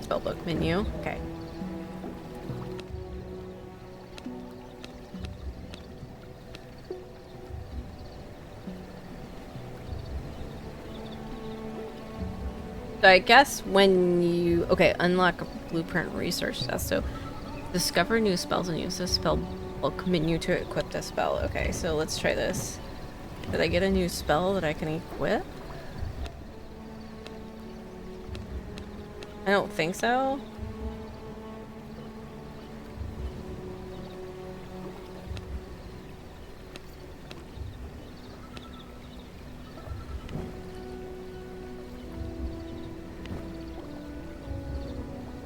Spellbook menu. Okay. So I guess when you... Okay, unlock a blueprint research test. So discover new spells and use the spell book menu to equip the spell. Okay, so let's try this. Did I get a new spell that I can equip? I don't think so.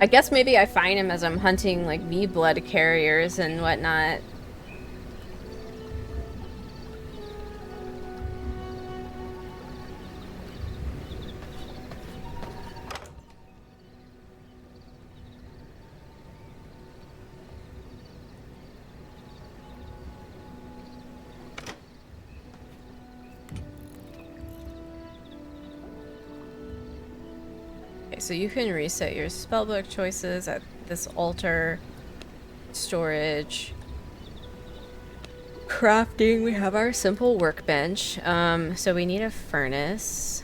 I guess maybe I find him as I'm hunting like V-blood carriers and whatnot. Okay, so you can reset your spellbook choices at this altar. Storage. Crafting, we have our simple workbench. So we need a furnace.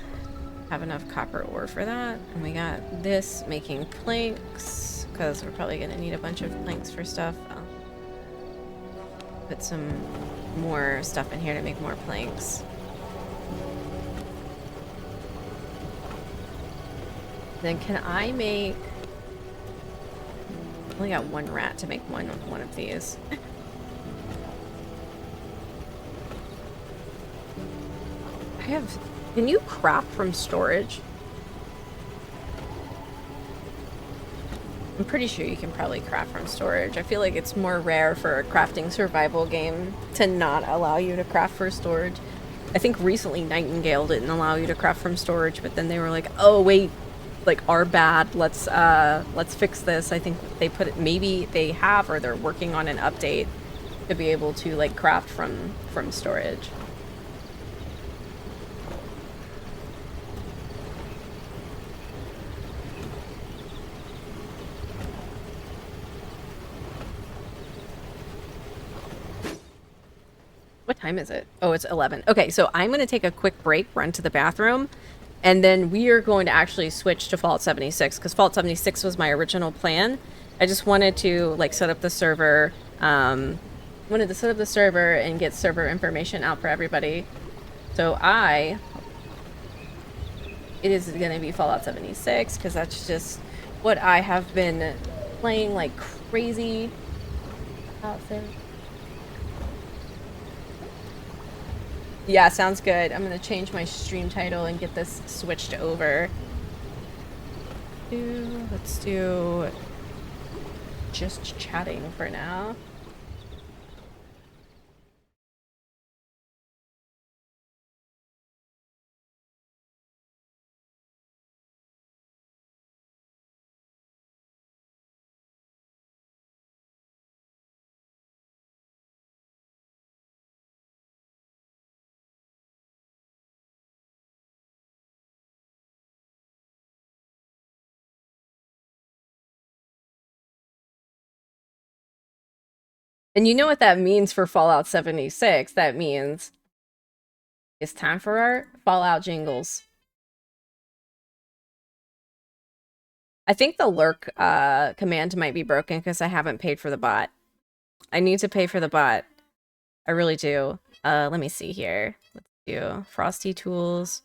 Have enough copper ore for that. And we got this, making planks, because we're probably gonna need a bunch of planks for stuff. Put some more stuff in here to make more planks. Then can I make... I only got one rat to make one of these. I have... Can you craft from storage? I'm pretty sure you can probably craft from storage. I feel like it's more rare for a crafting survival game to not allow you to craft for storage. I think recently Nightingale didn't allow you to craft from storage, but then they were like, oh wait, like our bad, let's fix this. I think they put it, maybe they have, or they're working on an update to be able to like craft from storage. What time is it? Oh, it's 11. Okay, so I'm going to take a quick break, run to the bathroom, and then we are going to actually switch to Fallout 76, because Fallout 76 was my original plan. I just wanted to, like, set up the server, and get server information out for everybody. So it is going to be Fallout 76, because that's just what I have been playing like crazy out there. Yeah, sounds good. I'm gonna change my stream title and get this switched over. Let's do just chatting for now. And you know what that means for Fallout 76? That means it's time for our Fallout jingles. I think the lurk command might be broken because I haven't paid for the bot. I need to pay for the bot. I really do. Let me see here. Let's do Frosty Tools.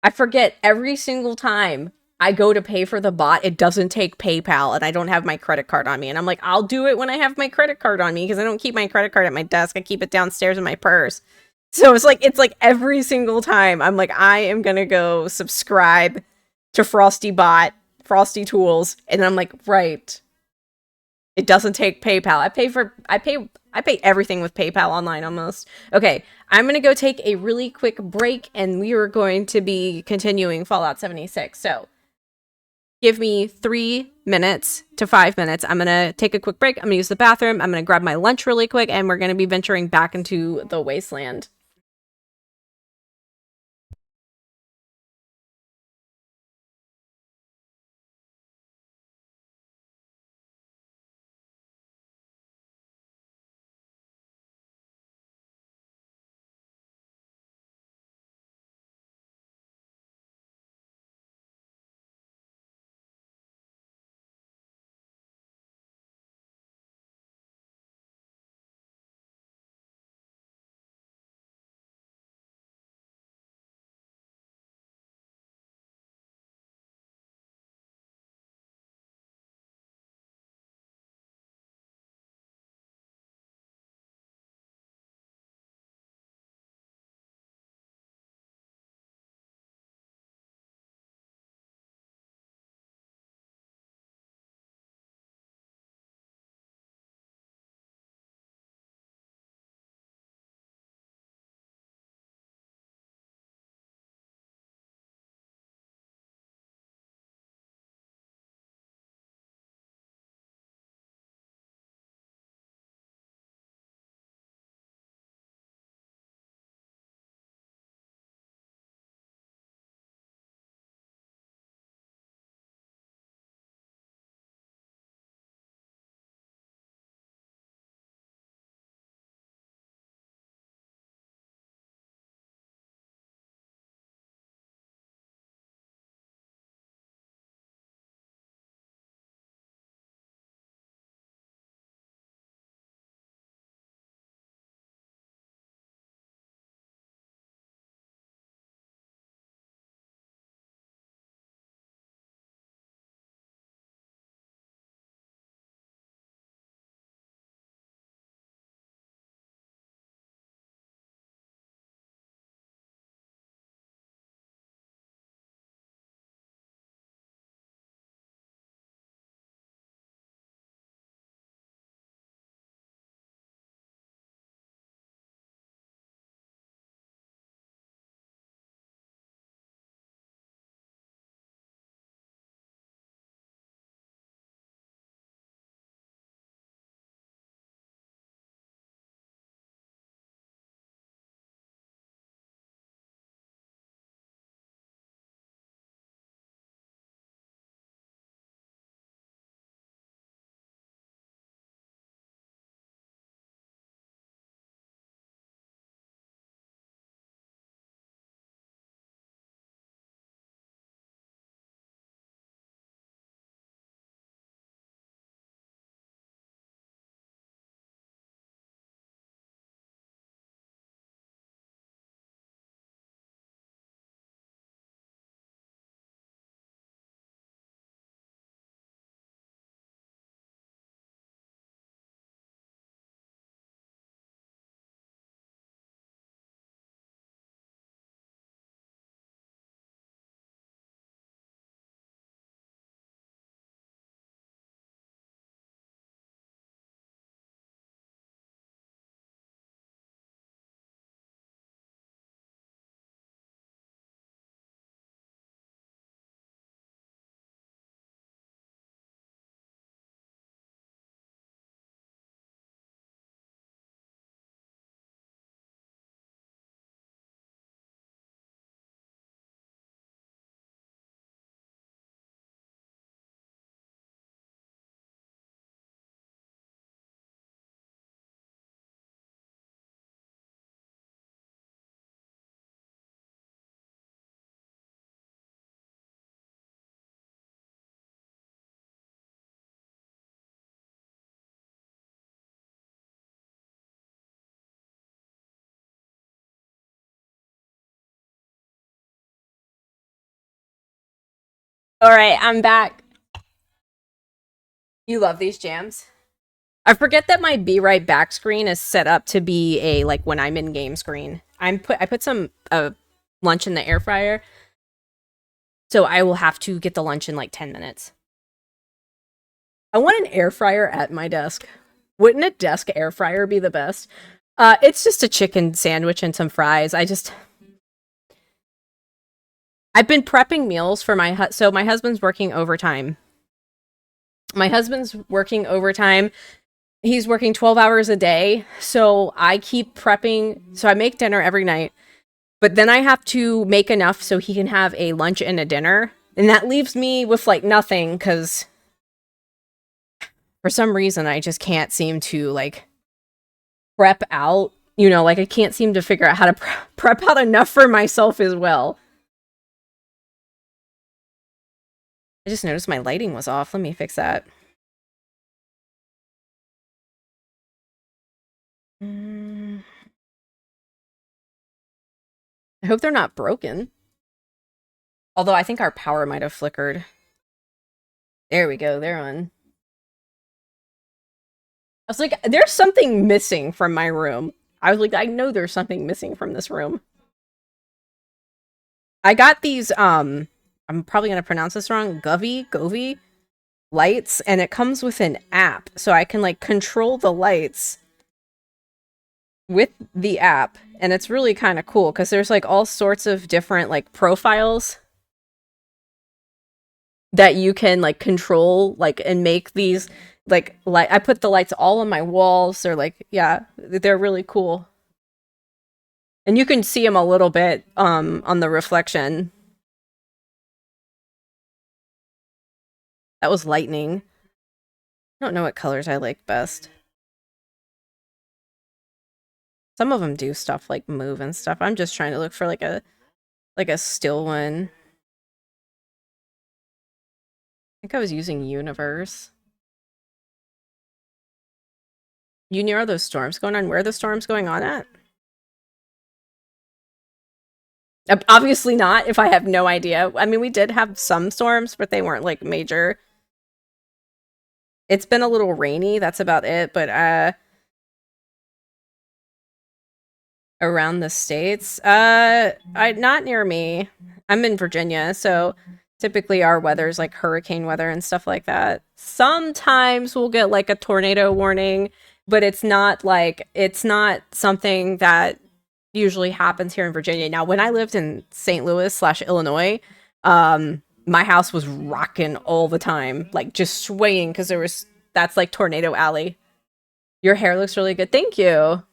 I forget every single time I go to pay for the bot, it doesn't take PayPal and I don't have my credit card on me. And I'm like, I'll do it when I have my credit card on me because I don't keep my credit card at my desk. I keep it downstairs in my purse. So it's like every single time I'm like, I am going to go subscribe to Frosty Bot, Frosty Tools. And I'm like, right. It doesn't take PayPal. I pay everything with PayPal online almost. Okay, I'm going to go take a really quick break and we are going to be continuing Fallout 76. So, Give me 3 minutes to 5 minutes. I'm going to take a quick break. I'm going to use the bathroom. I'm going to grab my lunch really quick, and we're going to be venturing back into the wasteland. All right, I'm back. You love these jams? I forget that my be right back screen is set up to be a like when I'm in game screen. I put some lunch in the air fryer, so I will have to get the lunch in like 10 minutes. I want an air fryer at my desk. Wouldn't a desk air fryer be the best? It's just a chicken sandwich and some fries. I've been prepping meals for so my husband's working overtime. My husband's working overtime. He's working 12 hours a day. So I keep prepping. So I make dinner every night, but then I have to make enough so he can have a lunch and a dinner. And that leaves me with like nothing because for some reason I just can't seem to like prep out. You know, like I can't seem to figure out how to prep out enough for myself as well. I just noticed my lighting was off. Let me fix that. I hope they're not broken. Although I think our power might have flickered. There we go. They're on. I was like, there's something missing from my room. I was like, I know there's something missing from this room. I got these, I'm probably going to pronounce this wrong, Govee lights, and it comes with an app. So I can, like, control the lights with the app. And it's really kind of cool, because there's, like, all sorts of different, like, profiles that you can, like, control, like, and make these... Like, I put the lights all on my walls. They're like, yeah, they're really cool. And you can see them a little bit on the reflection. That was lightning. I don't know what colors I like best. Some of them do stuff like move and stuff. I'm just trying to look for like a still one. I think I was using Universe. You near those storms going on? Where are the storms going on at? Obviously not, if I have no idea. I mean, we did have some storms, but they weren't, like, major. It's been a little rainy, that's about it, but, around the States? Not near me. I'm in Virginia, so typically our weather's, like, hurricane weather and stuff like that. Sometimes we'll get, like, a tornado warning, but it's not something that usually happens here in Virginia. Now, when I lived in St. Louis/Illinois, my house was rocking all the time, like just swaying because that's like Tornado Alley. Your hair looks really good. Thank you.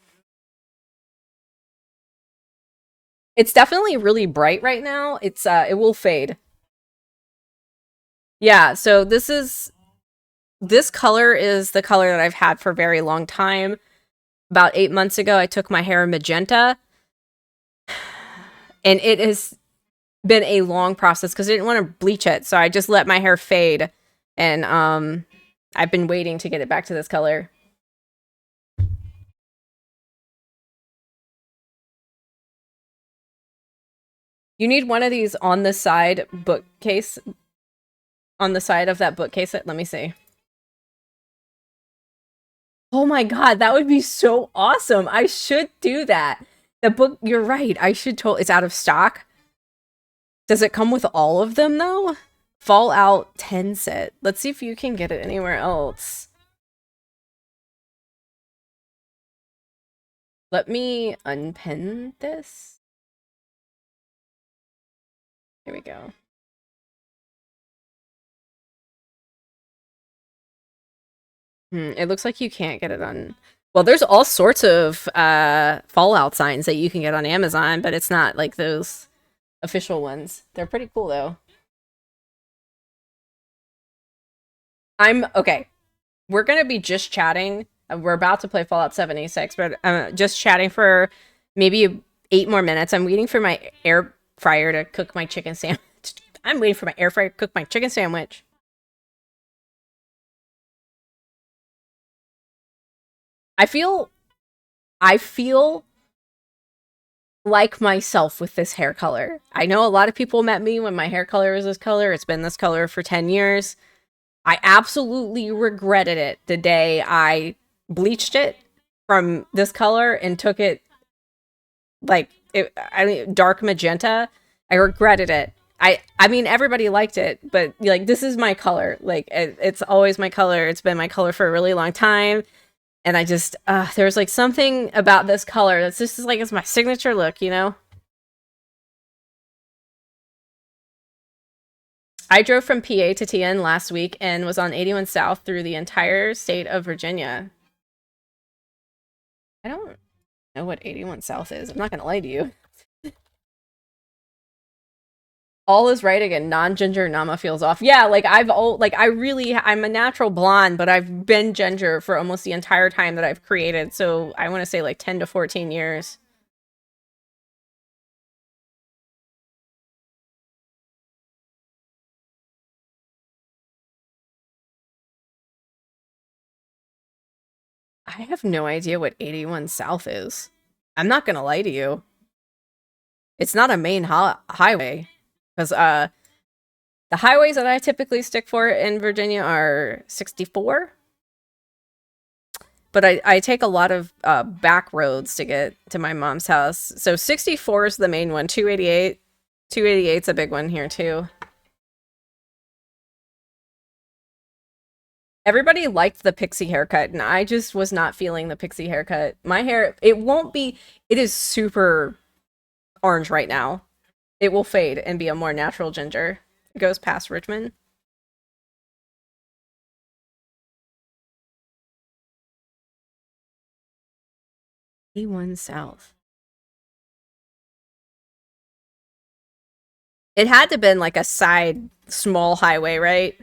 It's definitely really bright right now. It will fade. Yeah, so this color is the color that I've had for a very long time. About 8 months ago, I took my hair magenta. And it has been a long process because I didn't want to bleach it. So I just let my hair fade. And I've been waiting to get it back to this color. You need one of these on the side bookcase. On the side of that bookcase. Let me see. Oh my god, that would be so awesome. I should do that. The book, you're right. I should it's out of stock. Does it come with all of them though? Fallout 10 set. Let's see if you can get it anywhere else. Let me unpin this. Here we go. It looks like you can't get it on... Well, there's all sorts of Fallout signs that you can get on Amazon, but it's not like those official ones. They're pretty cool, though. Okay. We're going to be just chatting. We're about to play Fallout 76, but just chatting for maybe 8 more minutes. I'm waiting for my air fryer to cook my chicken sandwich. I'm waiting for my air fryer to cook my chicken sandwich. I feel like myself with this hair color. I know a lot of people met me when my hair color was this color. It's been this color for 10 years. I absolutely regretted it the day I bleached it from this color and took it dark magenta. I regretted it. I mean, everybody liked it, but like, this is my color. Like, it's always my color. It's been my color for a really long time. And I just, there's like something about this color that's just like, it's my signature look, you know? I drove from PA to TN last week and was on 81 South through the entire state of Virginia. I don't know what 81 South is. I'm not gonna lie to you. All is right again. Non-ginger Nama feels off. Yeah, like I'm a natural blonde, but I've been ginger for almost the entire time that I've created. So I want to say like 10 to 14 years. I have no idea what 81 South is. I'm not gonna lie to you. It's not a main highway because the highways that I typically stick for in Virginia are 64. But I take a lot of back roads to get to my mom's house. So 64 is the main one. 288. 288's a big one here too. Everybody liked the pixie haircut, and I just was not feeling the pixie haircut. My hair, it is super orange right now. It will fade and be a more natural ginger. It goes past Richmond. E1 South. It had to have been like a side small highway, right?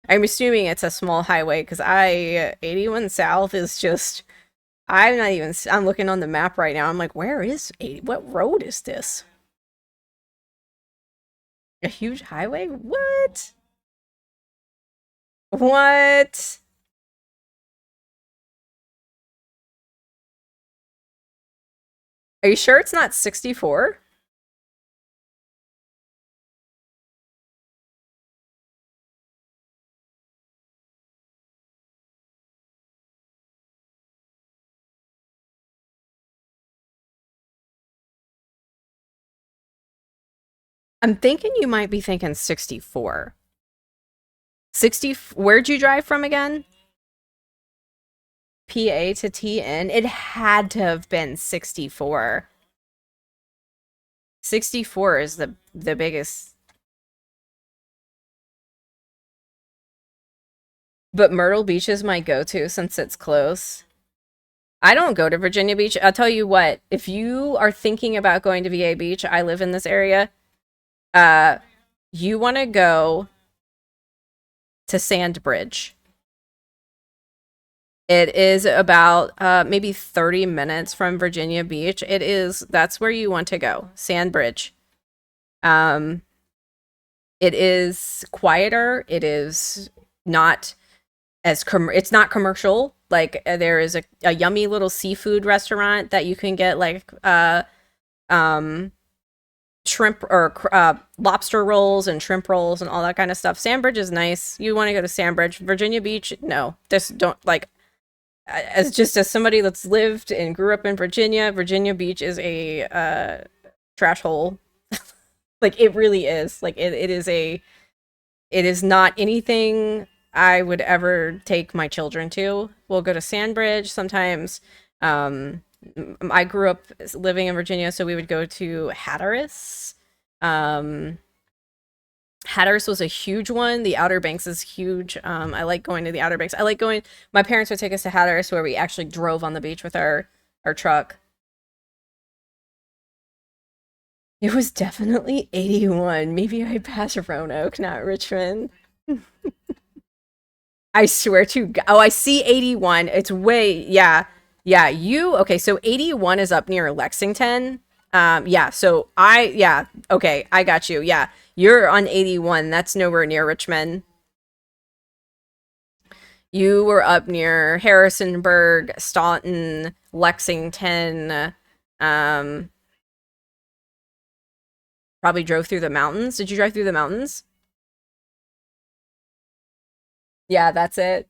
I'm assuming it's a small highway because 81 South is just, I'm not even, I'm looking on the map right now. I'm like, where is 80? What road is this? A huge highway? What? What? Are you sure it's not 64? I'm thinking you might be thinking 64. 60, where'd you drive from again? PA to TN? It had to have been 64. 64 is the biggest. But Myrtle Beach is my go-to since it's close. I don't go to Virginia Beach. I'll tell you what, if you are thinking about going to VA Beach, I live in this area. Uh, you want to go to Sandbridge. It is about maybe 30 minutes from Virginia Beach. That's where you want to go, Sandbridge. Um, it is quieter. It is not it's not commercial. Like there is a yummy little seafood restaurant that you can get like um shrimp or lobster rolls and shrimp rolls and all that kind of stuff. Sandbridge is nice. You want to go to Sandbridge. Virginia Beach, no. Just don't like as somebody that's lived and grew up in Virginia, Virginia Beach is a trash hole. Like it really is. Like it is not anything I would ever take my children to. We'll go to Sandbridge sometimes. I grew up living in Virginia, so we would go to Hatteras. Um, Hatteras was a huge one. The Outer Banks is huge. I like going to the Outer Banks. I like going. My parents would take us to Hatteras, where we actually drove on the beach with our truck. It was definitely 81. Maybe I passed Roanoke, not Richmond. I swear to God. Oh, I see 81. It's way, yeah. Yeah, okay, so 81 is up near Lexington. Yeah, yeah, okay, I got you. Yeah, you're on 81. That's nowhere near Richmond. You were up near Harrisonburg, Staunton, Lexington. Um, Probably drove through the mountains. Did you drive through the mountains? Yeah, that's it.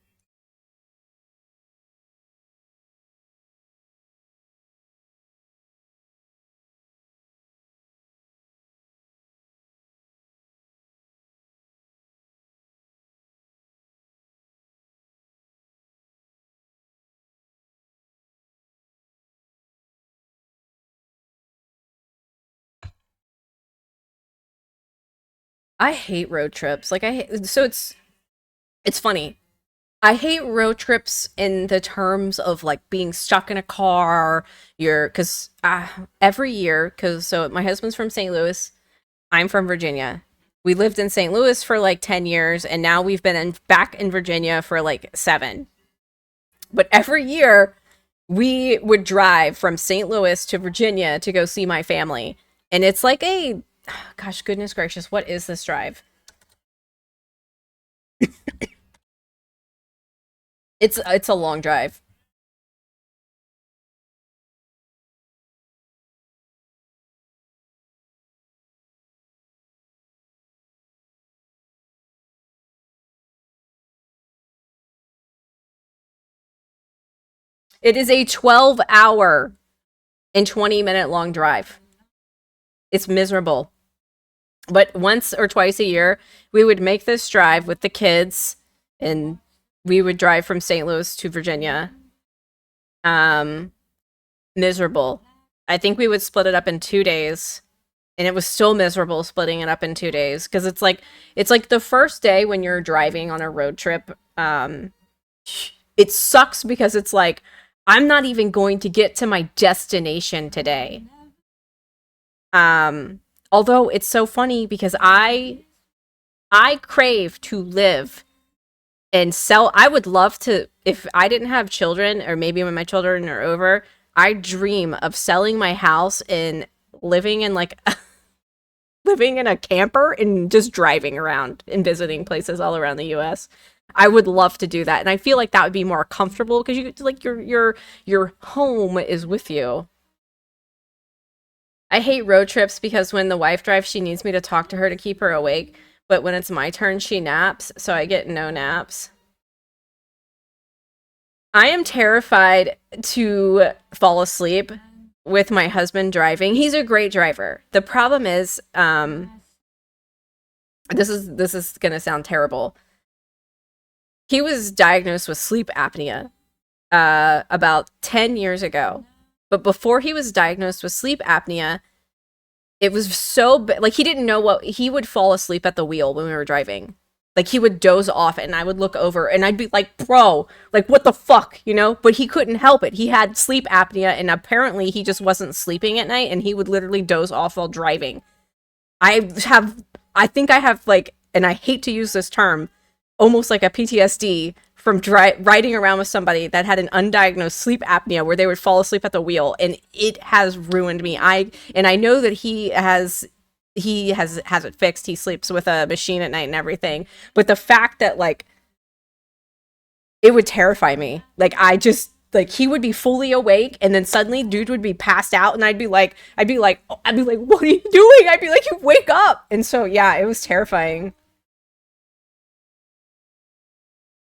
I hate road trips. Like so it's funny. I hate road trips in the terms of like being stuck in a car. You're because every year, because so my husband's from St. Louis, I'm from Virginia. We lived in St. Louis for like 10 years, and now we've been back in Virginia for like 7. But every year, we would drive from St. Louis to Virginia to go see my family. And it's like gosh, goodness gracious, what is this drive? It's a long drive. It is a 12-hour and 20-minute long drive. It's miserable. But once or twice a year, we would make this drive with the kids, and we would drive from St. Louis to Virginia. Um, Miserable. I think we would split it up in 2 days, and it was still miserable splitting it up in 2 days because it's like the first day when you're driving on a road trip. It sucks because it's like I'm not even going to get to my destination today. Um, Although it's so funny because I crave to live and sell. I would love to, if I didn't have children, or maybe when my children are over, I dream of selling my house and living in like living in a camper and just driving around and visiting places all around the US. I would love to do that. And I feel like that would be more comfortable because you like your home is with you. I hate road trips because when the wife drives, she needs me to talk to her to keep her awake. But when it's my turn, she naps, so I get no naps. I am terrified to fall asleep with my husband driving. He's a great driver. The problem is, this is gonna sound terrible. He was diagnosed with sleep apnea about 10 years ago. But before he was diagnosed with sleep apnea, it was like he didn't know what he would fall asleep at the wheel when we were driving. Like he would doze off and I would look over and I'd be like, "Bro, like what the fuck?" But he couldn't help it. He had sleep apnea and apparently he just wasn't sleeping at night and he would literally doze off while driving. I think I have like, and I hate to use this term, almost like a PTSD from riding around with somebody that had an undiagnosed sleep apnea where they would fall asleep at the wheel, and it has ruined me. I know that he has it fixed. He sleeps with a machine at night and everything. But the fact that like it would terrify me. Like I just like he would be fully awake and then suddenly dude would be passed out and I'd be like, what are you doing? I'd be like, you wake up. And so yeah, it was terrifying.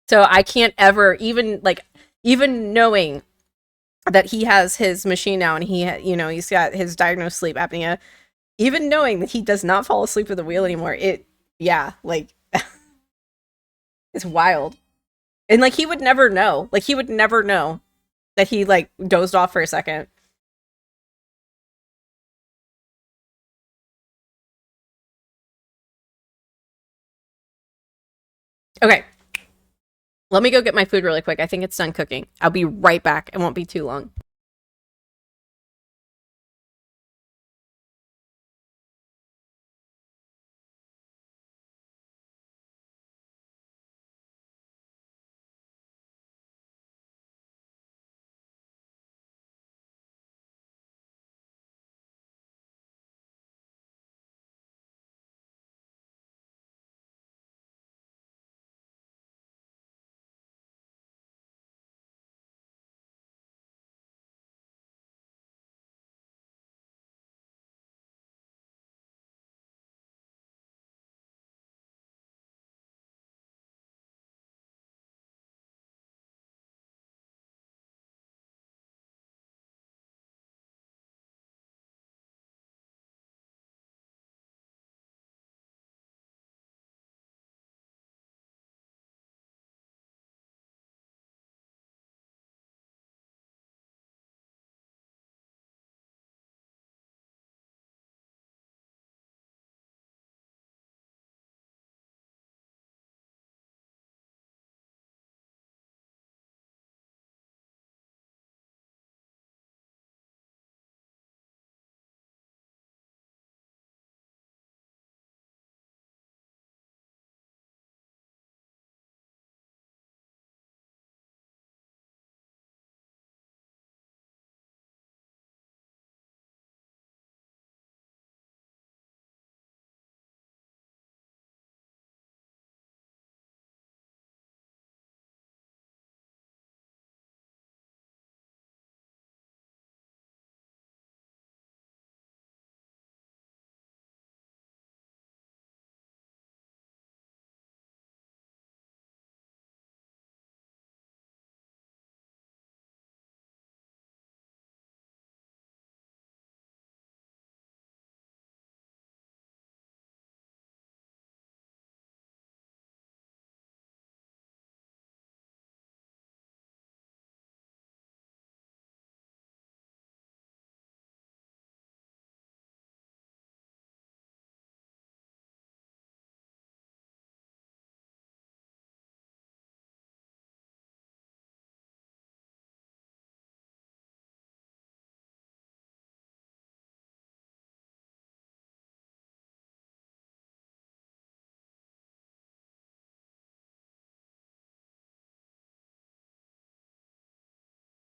So I can't ever even knowing that he has his machine now and he's got his diagnosed sleep apnea, even knowing that he does not fall asleep at the wheel anymore, yeah, like it's wild. And like he would never know. Like he would never know that he like dozed off for a second. Okay, let me go get my food really quick. I think it's done cooking. I'll be right back. It won't be too long.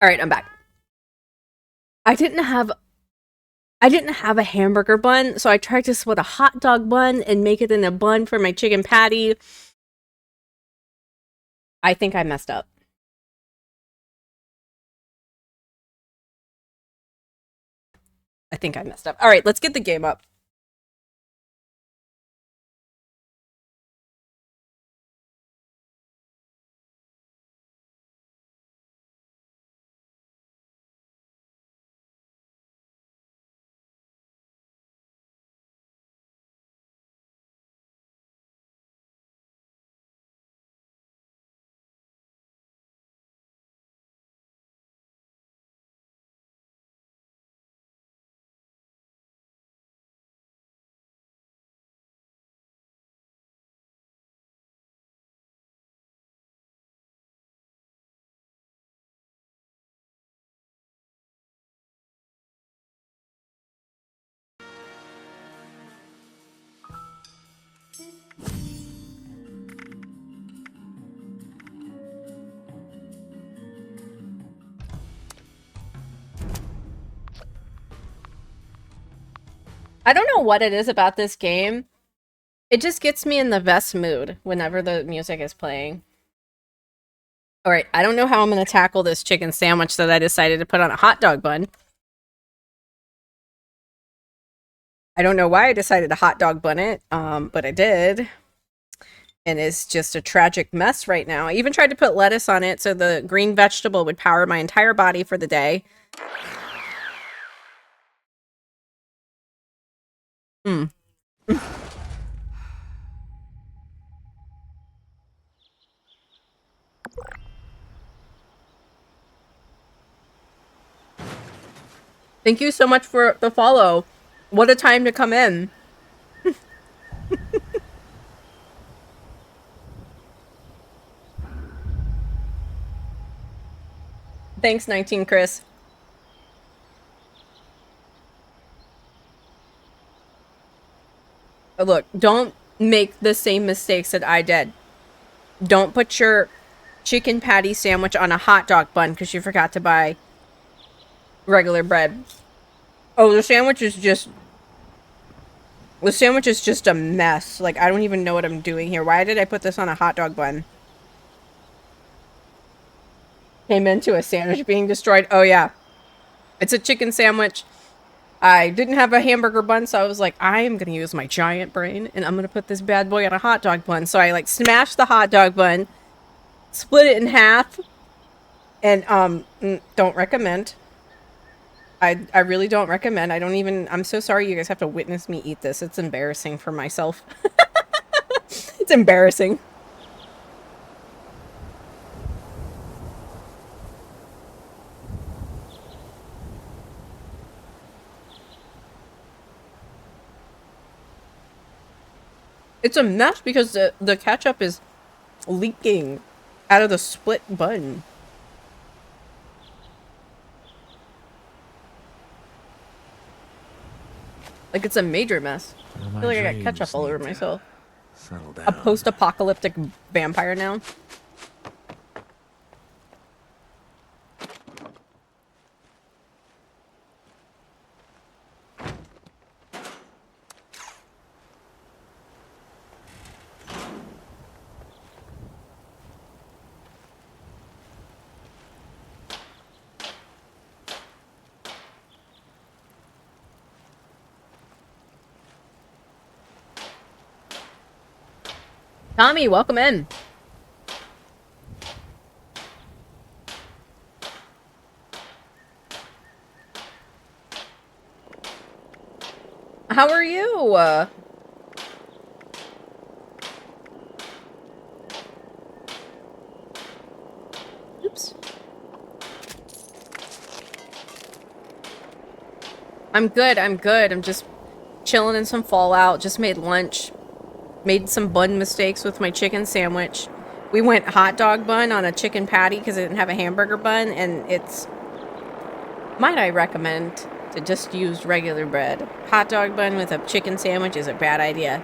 All right, I'm back. I didn't have a hamburger bun, so I tried to split a hot dog bun and make it in a bun for my chicken patty. I think I messed up. All right, let's get the game up. I don't know what it is about this game. It just gets me in the best mood whenever the music is playing. All right, I don't know how I'm going to tackle this chicken sandwich that I decided to put on a hot dog bun. I don't know why I decided to hot dog bun it, but I did. And it's just a tragic mess right now. I even tried to put lettuce on it so the green vegetable would power my entire body for the day. Hmm. Thank you so much for the follow. What a time to come in. Thanks, 19 Chris. Look, don't make the same mistakes that I did. Don't put your chicken patty sandwich on a hot dog bun because you forgot to buy regular bread. Oh, the sandwich is just a mess. Like, I don't even know what I'm doing here. Why did I put this on a hot dog bun? Came into a sandwich being destroyed. Oh, yeah. It's a chicken sandwich. I didn't have a hamburger bun, so I was like, I am going to use my giant brain, and I'm going to put this bad boy on a hot dog bun. So I, like, smashed the hot dog bun, split it in half, and, don't recommend. I really don't recommend. I'm so sorry you guys have to witness me eat this. It's embarrassing for myself. It's embarrassing. It's a mess because the ketchup is leaking out of the split bun. Like, it's a major mess. I feel like I got ketchup all over myself. A post-apocalyptic vampire now. Tommy, welcome in. How are you? Oops. I'm good, I'm good. I'm just chilling in some Fallout. Just made lunch. Made some bun mistakes with my chicken sandwich. We went hot dog bun on a chicken patty because I didn't have a hamburger bun, and might I recommend to just use regular bread. Hot dog bun with a chicken sandwich is a bad idea.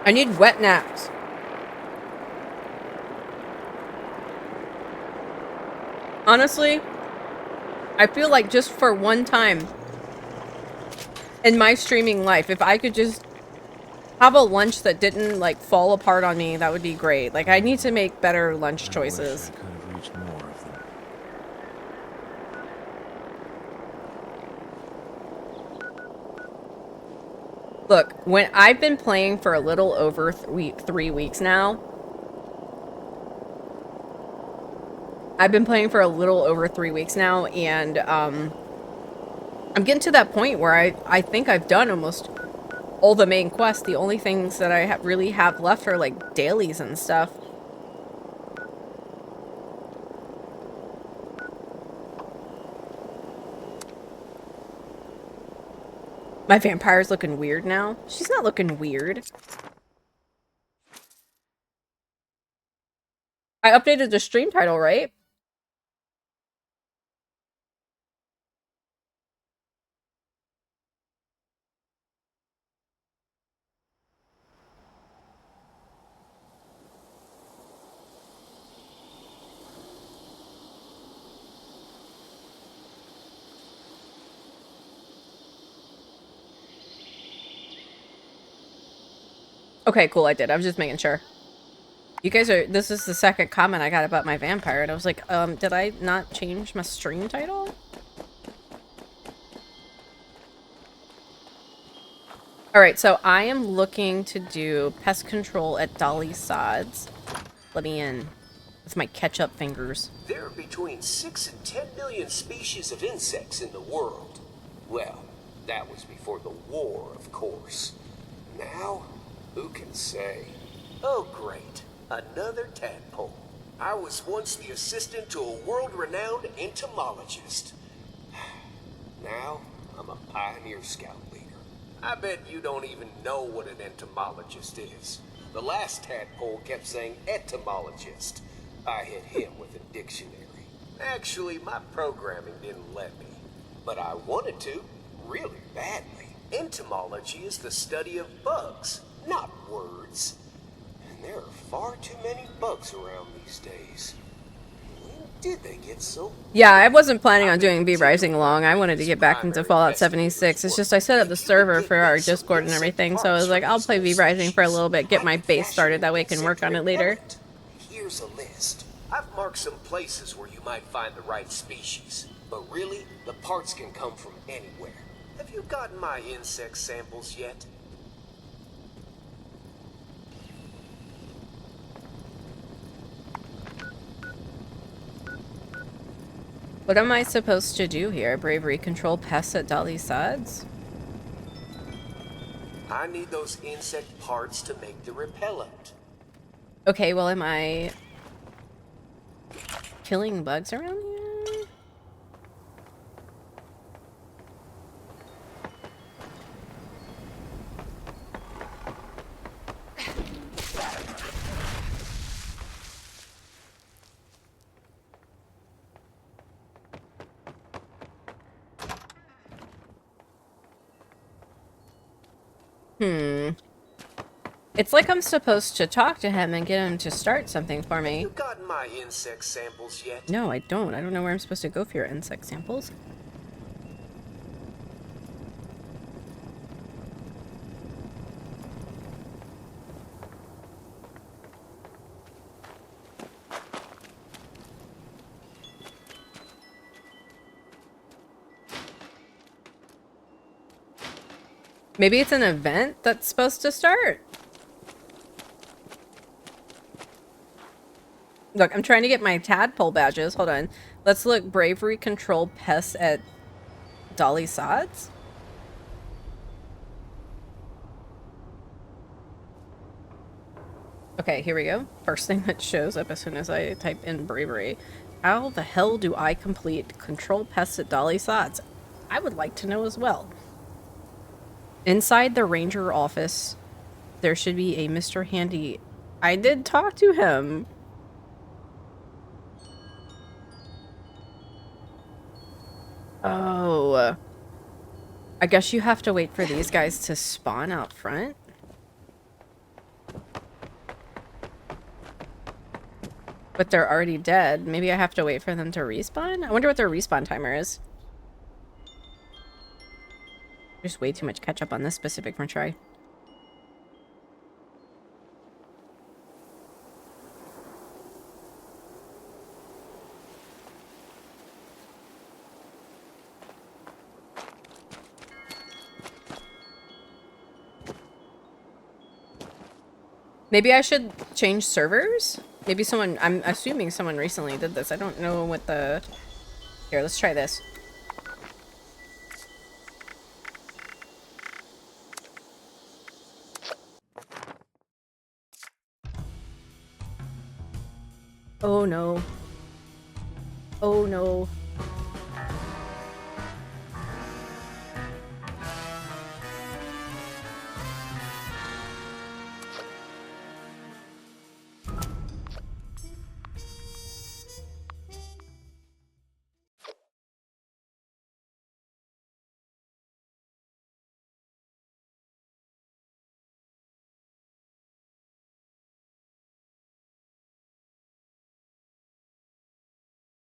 I need wet naps. Honestly, I feel like just for one time in my streaming life, if I could just have a lunch that didn't like fall apart on me, that would be great. Like I need to make better lunch choices. I could have reached more of them. Look, when I've been playing for a little over 3 weeks now. I've been playing for a little over 3 weeks now, and I'm getting to that point where I think I've done almost all the main quests. The only things that I really have left are like dailies and stuff. My vampire's looking weird now. She's not looking weird. I updated the stream title, right? Okay, cool, I did. I was just making sure. You guys are, this is the second comment I got about my vampire, and I was like, did I not change my stream title? Alright, so I am looking to do pest control at Dolly Sods. Let me in with my ketchup fingers. There are between 6 and 10 million species of insects in the world. Well, that was before the war, of course. Now, who can say? Oh, great. Another tadpole. I was once the assistant to a world-renowned entomologist. Now, I'm a pioneer scout leader. I bet you don't even know what an entomologist is. The last tadpole kept saying etymologist. I hit him with a dictionary. Actually, my programming didn't let me. But I wanted to, really badly. Entomology is the study of bugs, not words. And there are far too many bugs around these days. When did they get so... Yeah, I wasn't planning on doing V Rising long. I wanted to get back into Fallout 76. It's just I set up the server for our Discord and everything, so I was like, I'll play V Rising for a little bit, get my base started, that way I can work on it later. Here's a list. I've marked some places where you might find the right species. But really, the parts can come from anywhere. Have you gotten my insect samples yet? What am I supposed to do here? Bravery control pests at Dolly Sods? I need those insect parts to make the repellent. Okay, well, am I killing bugs around here? It's like I'm supposed to talk to him and get him to start something for me. Have you gotten my insect samples yet? No, I don't. I don't know where I'm supposed to go for your insect samples. Maybe it's an event that's supposed to start? Look, I'm trying to get my tadpole badges. Hold on. Let's look. Bravery control pests at Dolly Sods? Okay, here we go. First thing that shows up as soon as I type in bravery. How the hell do I complete control pests at Dolly Sods? I would like to know as well. Inside the ranger office, there should be a Mr. Handy. I did talk to him. Oh. I guess you have to wait for these guys to spawn out front. But they're already dead. Maybe I have to wait for them to respawn? I wonder what their respawn timer is. There's way too much ketchup on this specific french fry. Maybe I should change servers? Maybe someone, I'm assuming someone recently did this. I don't know what the... Here, let's try this. Oh no. Oh no.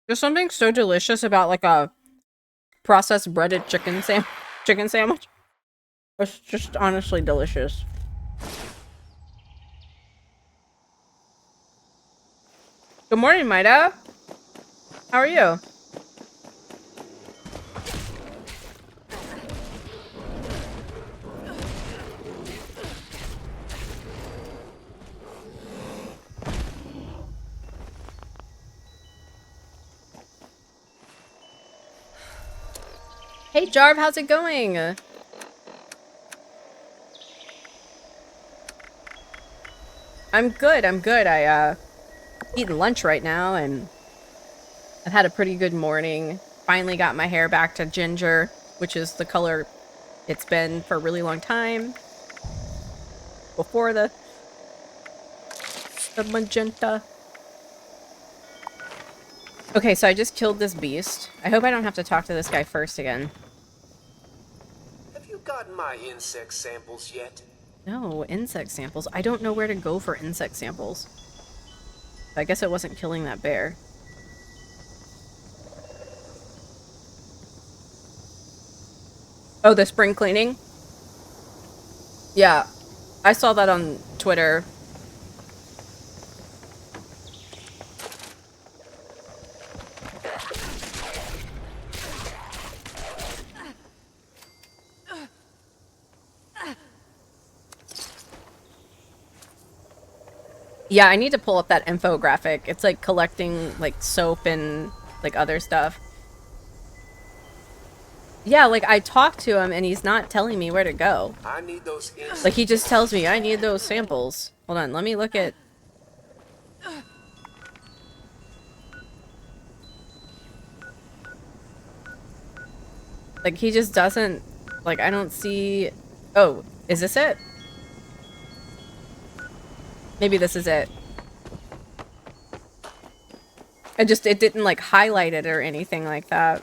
There's something so delicious about like a processed breaded chicken sandwich. It's just honestly delicious. Good morning, Maida. How are you? Hey Jarv, how's it going? I'm good, I'm good. Eating lunch right now and I've had a pretty good morning. Finally got my hair back to ginger, which is the color it's been for a really long time. Before the magenta. Okay, so I just killed this beast. I hope I don't have to talk to this guy first again. Have you gotten my insect samples yet? No, insect samples. I don't know where to go for insect samples. I guess it wasn't killing that bear. Oh, the spring cleaning? Yeah, I saw that on Twitter. Yeah, I need to pull up that infographic. It's like collecting like soap and like other stuff. Yeah, like I talked to him and he's not telling me where to go. I need those insects. Like he just tells me I need those samples. Hold on, let me look at... Like he just doesn't... Like I don't see... Oh, is this it? Maybe this is it. It didn't like highlight it or anything like that.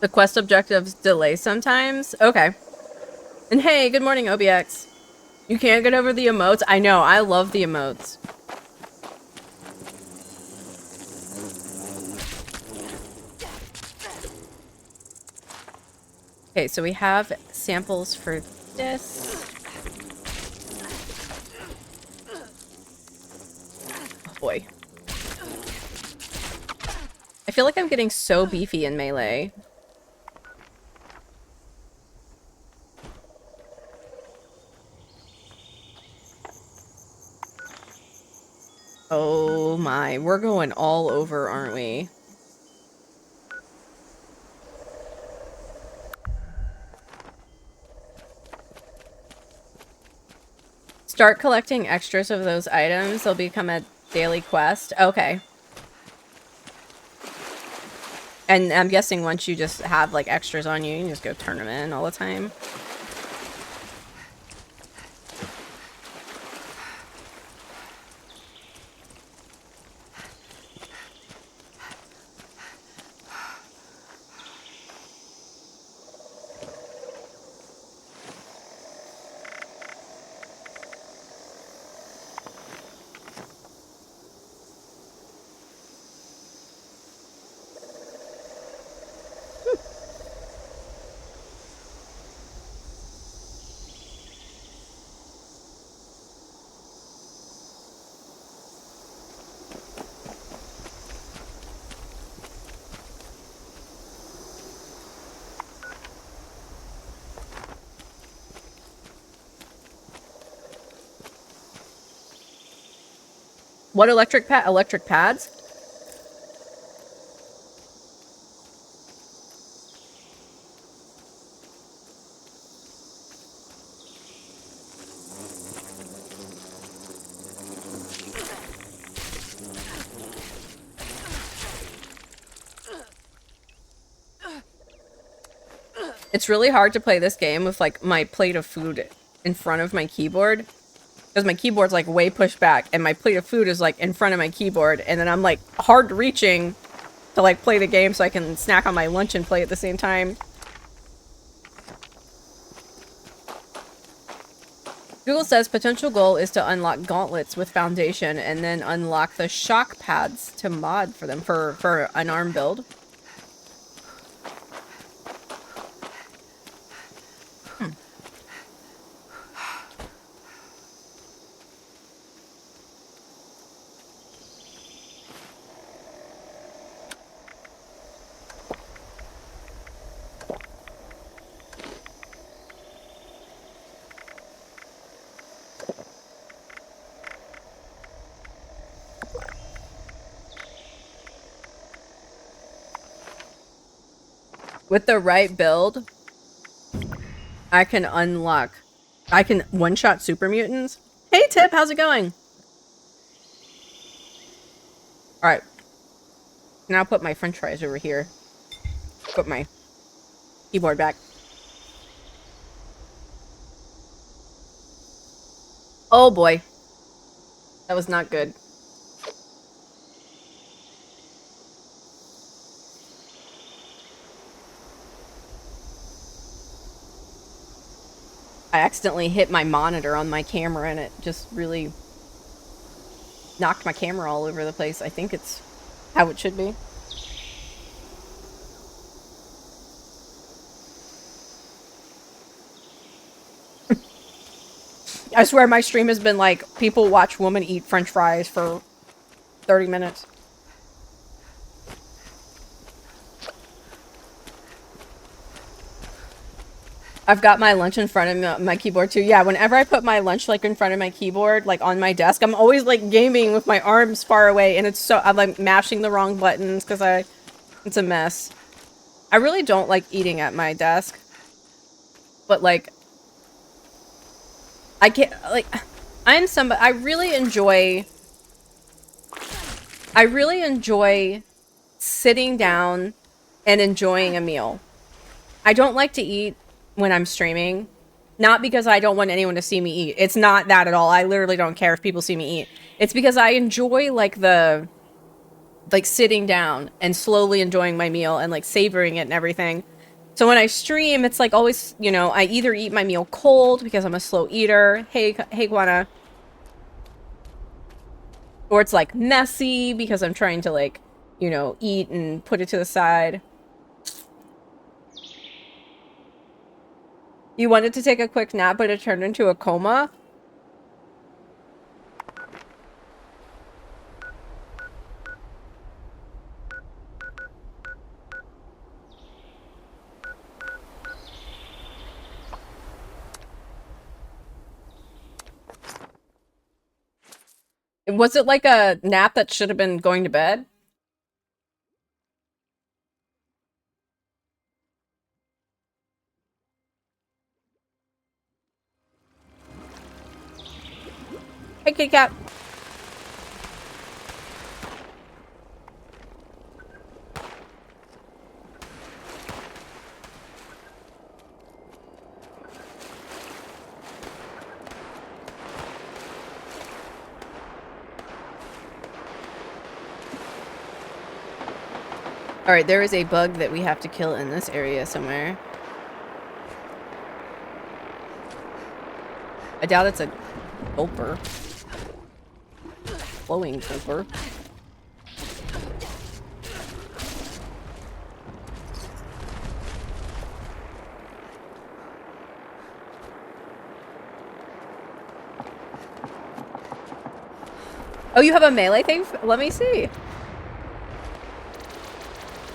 The quest objectives delay sometimes? Okay. And hey, good morning, OBX. You can't get over the emotes? I know, I love the emotes. Okay, so we have samples for this. Oh boy. I feel like I'm getting so beefy in Melee. Oh my, we're going all over, aren't we? Start collecting extras of those items. They'll become a daily quest. Okay. And I'm guessing once you just have like extras on you, you can just go turn them in all the time. What electric pads? It's really hard to play this game with like my plate of food in front of my keyboard. Because my keyboard's like way pushed back and my plate of food is like in front of my keyboard, and then I'm like hard reaching to like play the game so I can snack on my lunch and play at the same time. Google says potential goal is to unlock gauntlets with foundation and then unlock the shock pads to mod for them for an arm build. With the right build, I can one-shot super mutants. Hey Tip, how's it going? Alright. Now put my french fries over here. Put my keyboard back. Oh boy. That was not good. I accidentally hit my monitor on my camera and it just really knocked my camera all over the place. I think it's how it should be. I swear my stream has been like, people watch woman eat french fries for 30 minutes. I've got my lunch in front of my keyboard too. Yeah, whenever I put my lunch like in front of my keyboard, like on my desk, I'm always like gaming with my arms far away, and it's so I'm like mashing the wrong buttons because it's a mess. I really don't like eating at my desk, but like I can't like I really enjoy sitting down and enjoying a meal. I don't like to eat when I'm streaming, not because I don't want anyone to see me eat. It's not that at all. I literally don't care if people see me eat. It's because I enjoy like sitting down and slowly enjoying my meal and like savoring it and everything. So when I stream, it's like always, you know, I either eat my meal cold because I'm a slow eater. Hey Guana. Or it's like messy because I'm trying to like, you know, eat and put it to the side. You wanted to take a quick nap, but it turned into a coma? Was it like a nap that should have been going to bed? Hey, kitty cat. Alright, there is a bug that we have to kill in this area somewhere. I doubt it's a gulper. Flowing gulper. Oh, you have a melee thing? Let me see.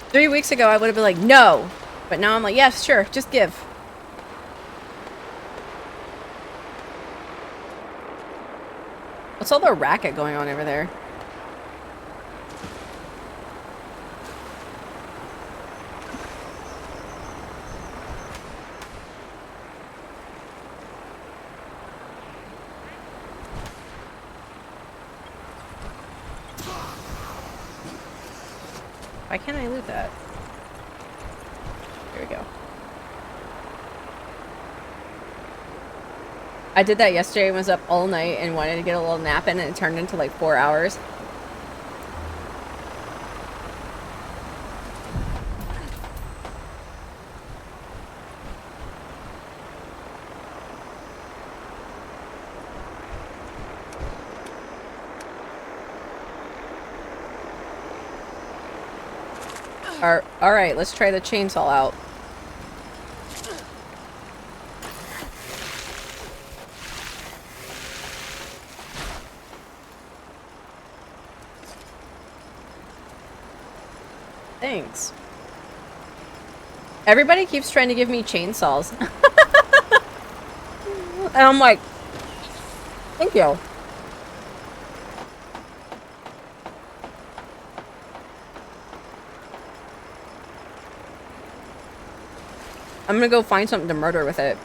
3 weeks ago, I would have been like, no. But now I'm like, yes, sure, just give. What's all the racket going on over there? Why can't I loot that? There we go. I did that yesterday and was up all night and wanted to get a little nap in, and it turned into like 4 hours. Alright, let's try the chainsaw out. Thanks. Everybody keeps trying to give me chainsaws. And I'm like, thank you. I'm gonna go find something to murder with it.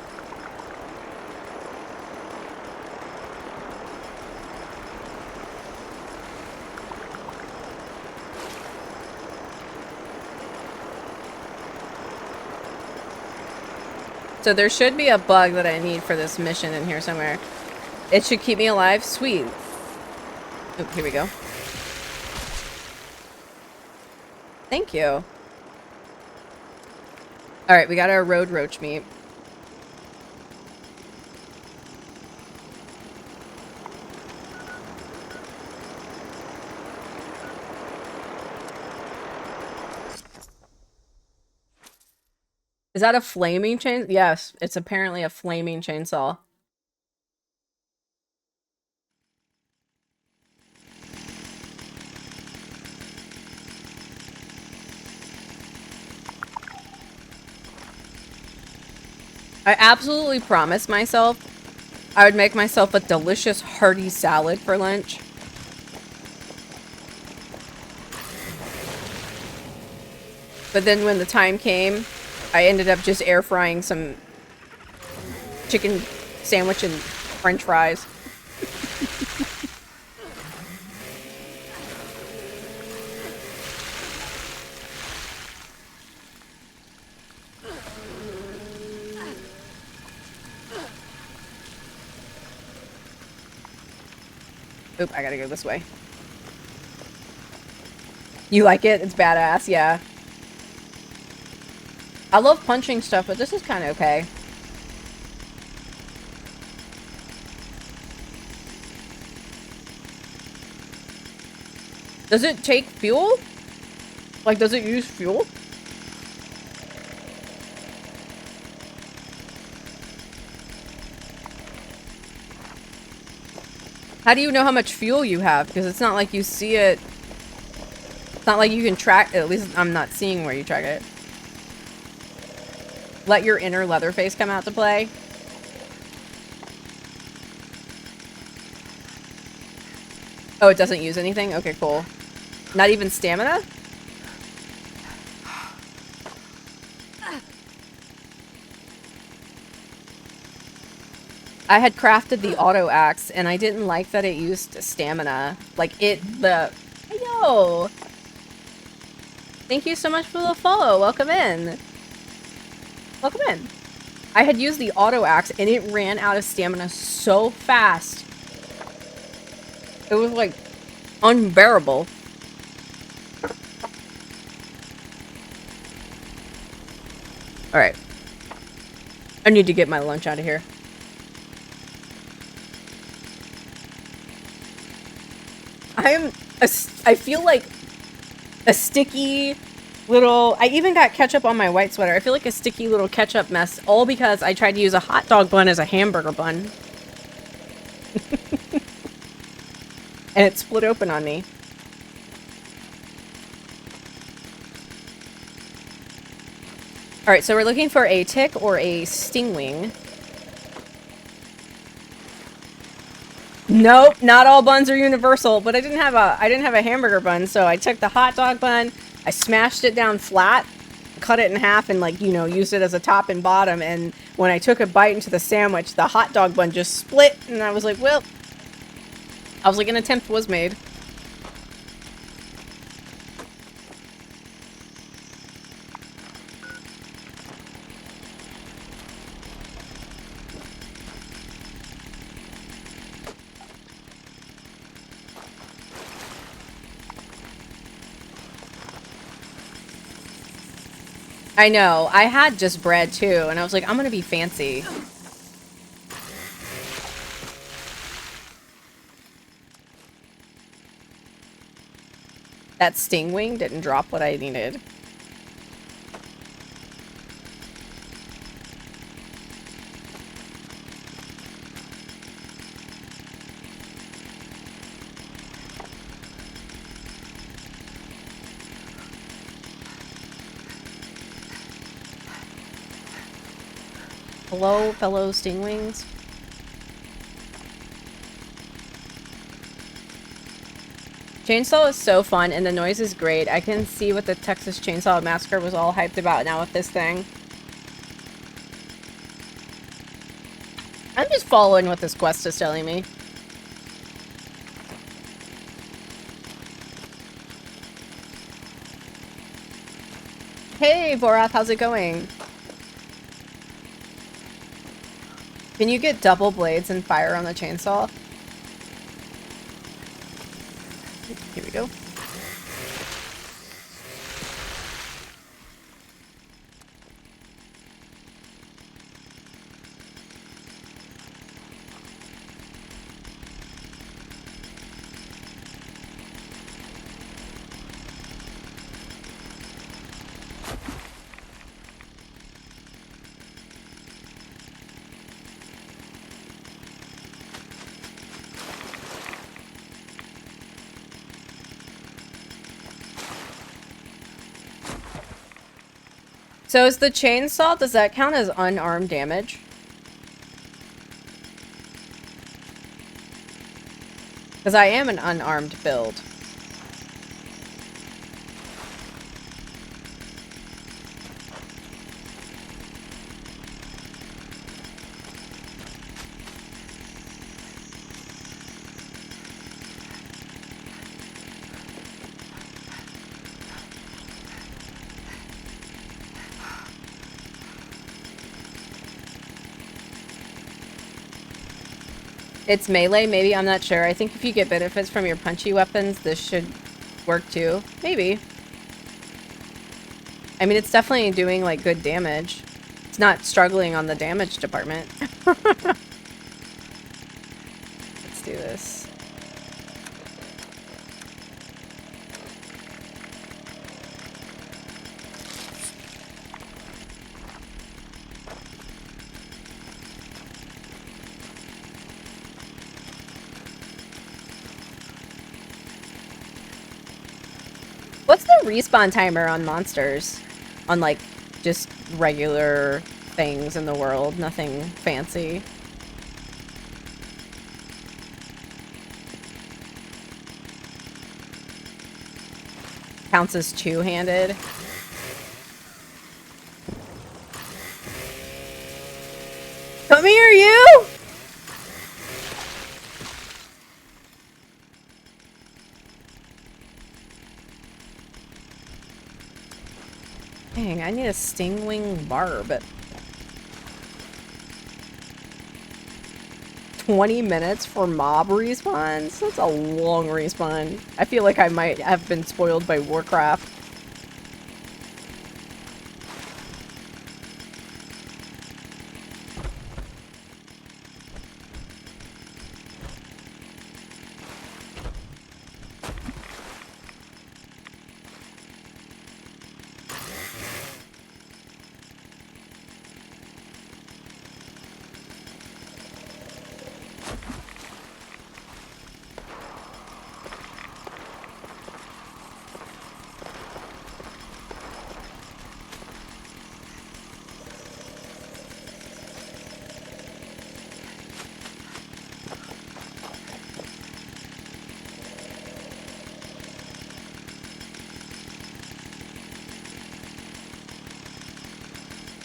So there should be a bug that I need for this mission in here somewhere. It should keep me alive. Sweet. Oh, here we go. Thank you. Alright, we got our road roach meat. Is that a flaming chain? Yes, it's apparently a flaming chainsaw. I absolutely promised myself I would make myself a delicious hearty salad for lunch. But then when the time came, I ended up just air frying some chicken sandwich and french fries. Oop, I gotta go this way. You like it? It's badass, yeah. I love punching stuff, but this is kind of okay. Does it take fuel? Like, does it use fuel? How do you know how much fuel you have? Because it's not like you see it. It's not like you can track it. At least I'm not seeing where you track it. Let your inner Leatherface come out to play. Oh, it doesn't use anything? Okay, cool. Not even stamina? I had crafted the auto axe and I didn't like that it used stamina. Like hey, yo! Thank you so much for the follow. Welcome in. Welcome in. I had used the auto axe and it ran out of stamina so fast. It was like unbearable. Alright. I need to get my lunch out of here. I feel like a sticky little... I even got ketchup on my white sweater. I feel like a sticky little ketchup mess, all because I tried to use a hot dog bun as a hamburger bun. And it split open on me. Alright, so we're looking for a tick or a stingwing. Nope, not all buns are universal, but I didn't have a hamburger bun, so I took the hot dog bun, I smashed it down flat, cut it in half, and like, you know, used it as a top and bottom, and when I took a bite into the sandwich, the hot dog bun just split, and I was like, well, I was like, an attempt was made. I know. I had just bread too, and I was like, I'm gonna be fancy. That stingwing didn't drop what I needed. Hello, fellow stingwings. Chainsaw is so fun, and the noise is great. I can see what the Texas Chainsaw Massacre was all hyped about now with this thing. I'm just following what this quest is telling me. Hey, Vorath, how's it going? Can you get double blades and fire on the chainsaw? Here we go. So is the chainsaw, does that count as unarmed damage? Because I am an unarmed build. It's melee, maybe, I'm not sure. I think if you get benefits from your punchy weapons, this should work too. Maybe. I mean, it's definitely doing, like, good damage. It's not struggling on the damage department. Let's do this. What's the respawn timer on monsters? On, like, just regular things in the world, nothing fancy. Counts as two-handed. Come here, you! Dang, I need a Stingwing Barb. 20 minutes for mob respawns? That's a long respawn. I feel like I might have been spoiled by Warcraft.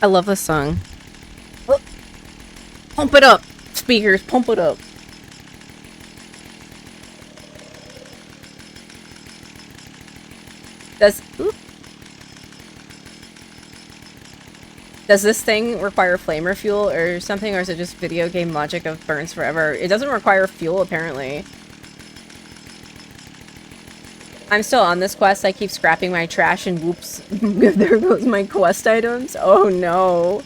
I love this song. Oh. Pump it up! Speakers, pump it up. Does this thing require flamer fuel or something, or is it just video game logic of burns forever? It doesn't require fuel, apparently. I'm still on this quest. I keep scrapping my trash and whoops, there goes my quest items. Oh no.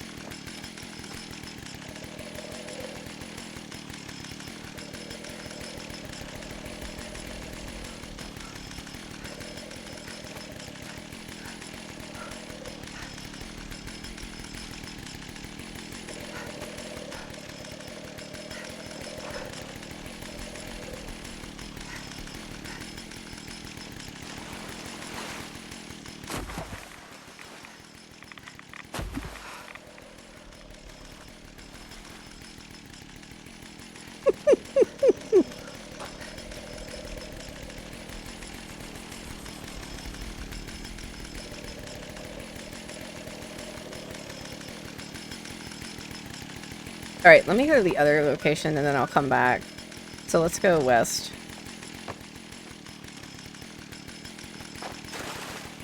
Alright, let me go to the other location and then I'll come back. So let's go west.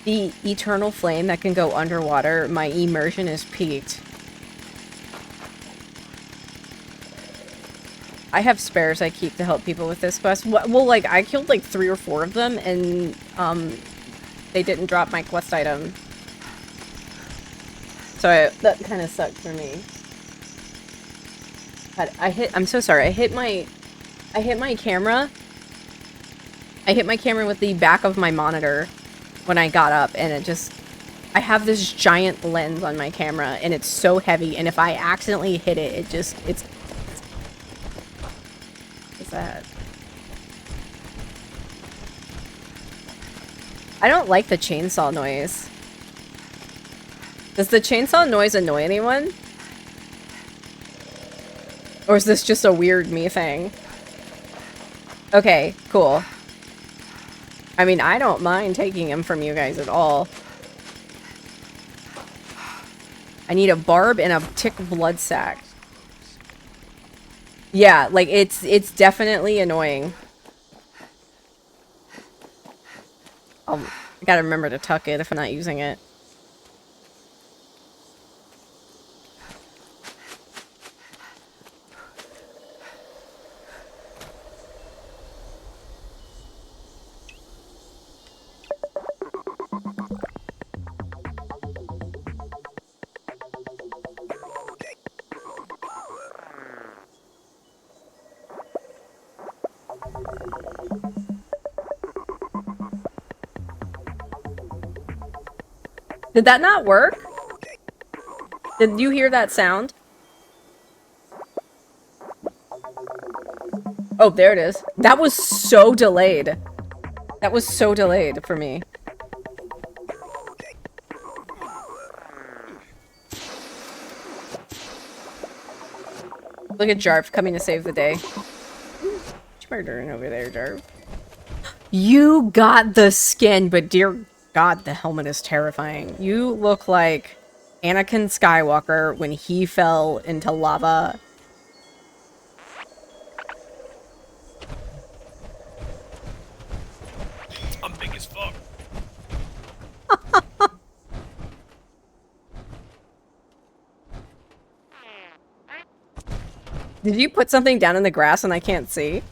The eternal flame that can go underwater, my immersion is peaked. I have spares I keep to help people with this quest. Well, like, I killed like 3 or 4 of them and, they didn't drop my quest item. So that kind of sucked for me. But I'm so sorry. I hit my camera. I hit my camera with the back of my monitor when I got up, and I have this giant lens on my camera, and it's so heavy, and if I accidentally hit it, what's that? I don't like the chainsaw noise. Does the chainsaw noise annoy anyone? Or is this just a weird me thing? Okay, cool. I mean, I don't mind taking them from you guys at all. I need a barb and a tick blood sac. Yeah, like, it's definitely annoying. I gotta remember to tuck it if I'm not using it. Did that not work? Did you hear that sound? Oh, there it is. That was so delayed. That was so delayed for me. Look at Jarv coming to save the day. What you murdering over there, Jarv? You got the skin, but dear God, the helmet is terrifying. You look like Anakin Skywalker when he fell into lava. I'm big as fuck. Did you put something down in the grass and I can't see?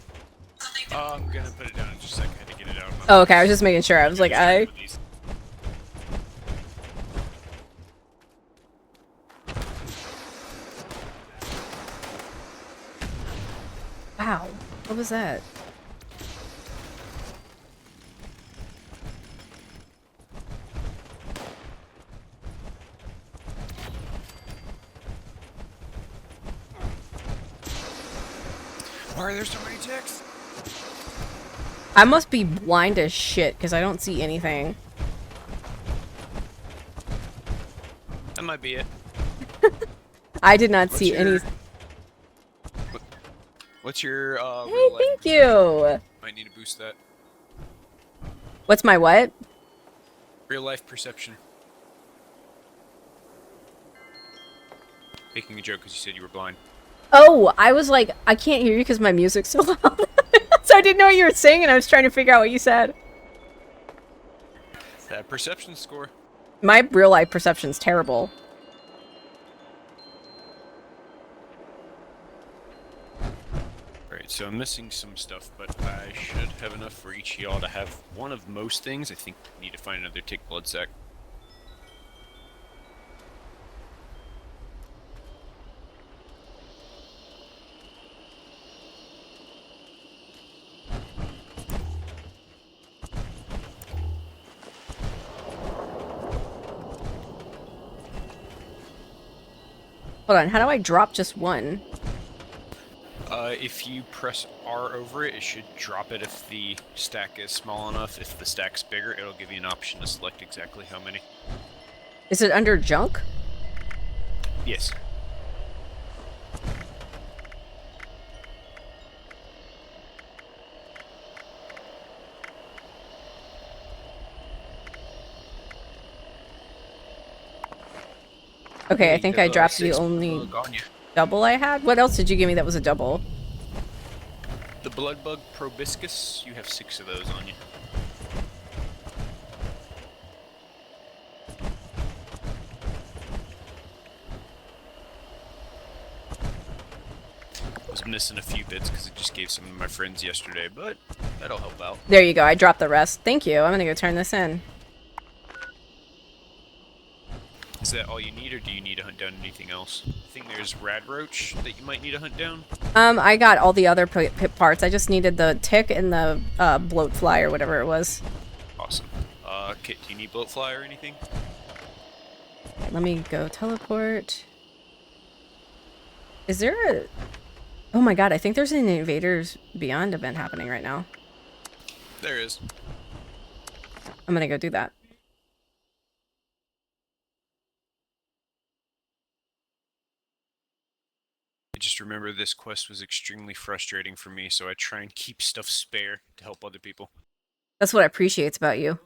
I'm gonna put it down in just a second to get it out of my Oh, okay, I was just making sure. I was like, Wow, what was that? Why are there so many ticks? I must be blind as shit because I don't see anything. That might be it. I did not see any. What's your Hey, real life thank perception? you. Might need to boost that. What's my what? Real life perception. Making a joke because you said you were blind. Oh, I was like, I can't hear you because my music's so loud. So I didn't know what you were saying, and I was trying to figure out what you said. That perception score. My real life perception's terrible. Alright, so I'm missing some stuff, but I should have enough for each of y'all to have one of most things. I think I need to find another tick blood sac. Hold on, how do I drop just one? If you press R over it, it should drop it if the stack is small enough. If the stack's bigger, it'll give you an option to select exactly how many. Is it under junk? Yes. Okay, I think I dropped the Six only blood bug on you. double I had. What else did you give me that was a double? The blood bug proboscis, you have 6 of those on you. Was missing a few bits because it just gave some of my friends yesterday, but that'll help out. There you go, I dropped the rest. Thank you, I'm gonna go turn this in. Is that all you need, or do you need to hunt down anything else? I think there's Radroach that you might need to hunt down. I got all the other parts. I just needed the tick and the bloatfly or whatever it was. Awesome. Kit, do you need bloatfly or anything? Let me go teleport. Is there a... Oh my god, I think there's an Invaders Beyond event happening right now. There is. I'm gonna go do that. I just remember this quest was extremely frustrating for me, so I try and keep stuff spare to help other people. That's what I appreciate about you.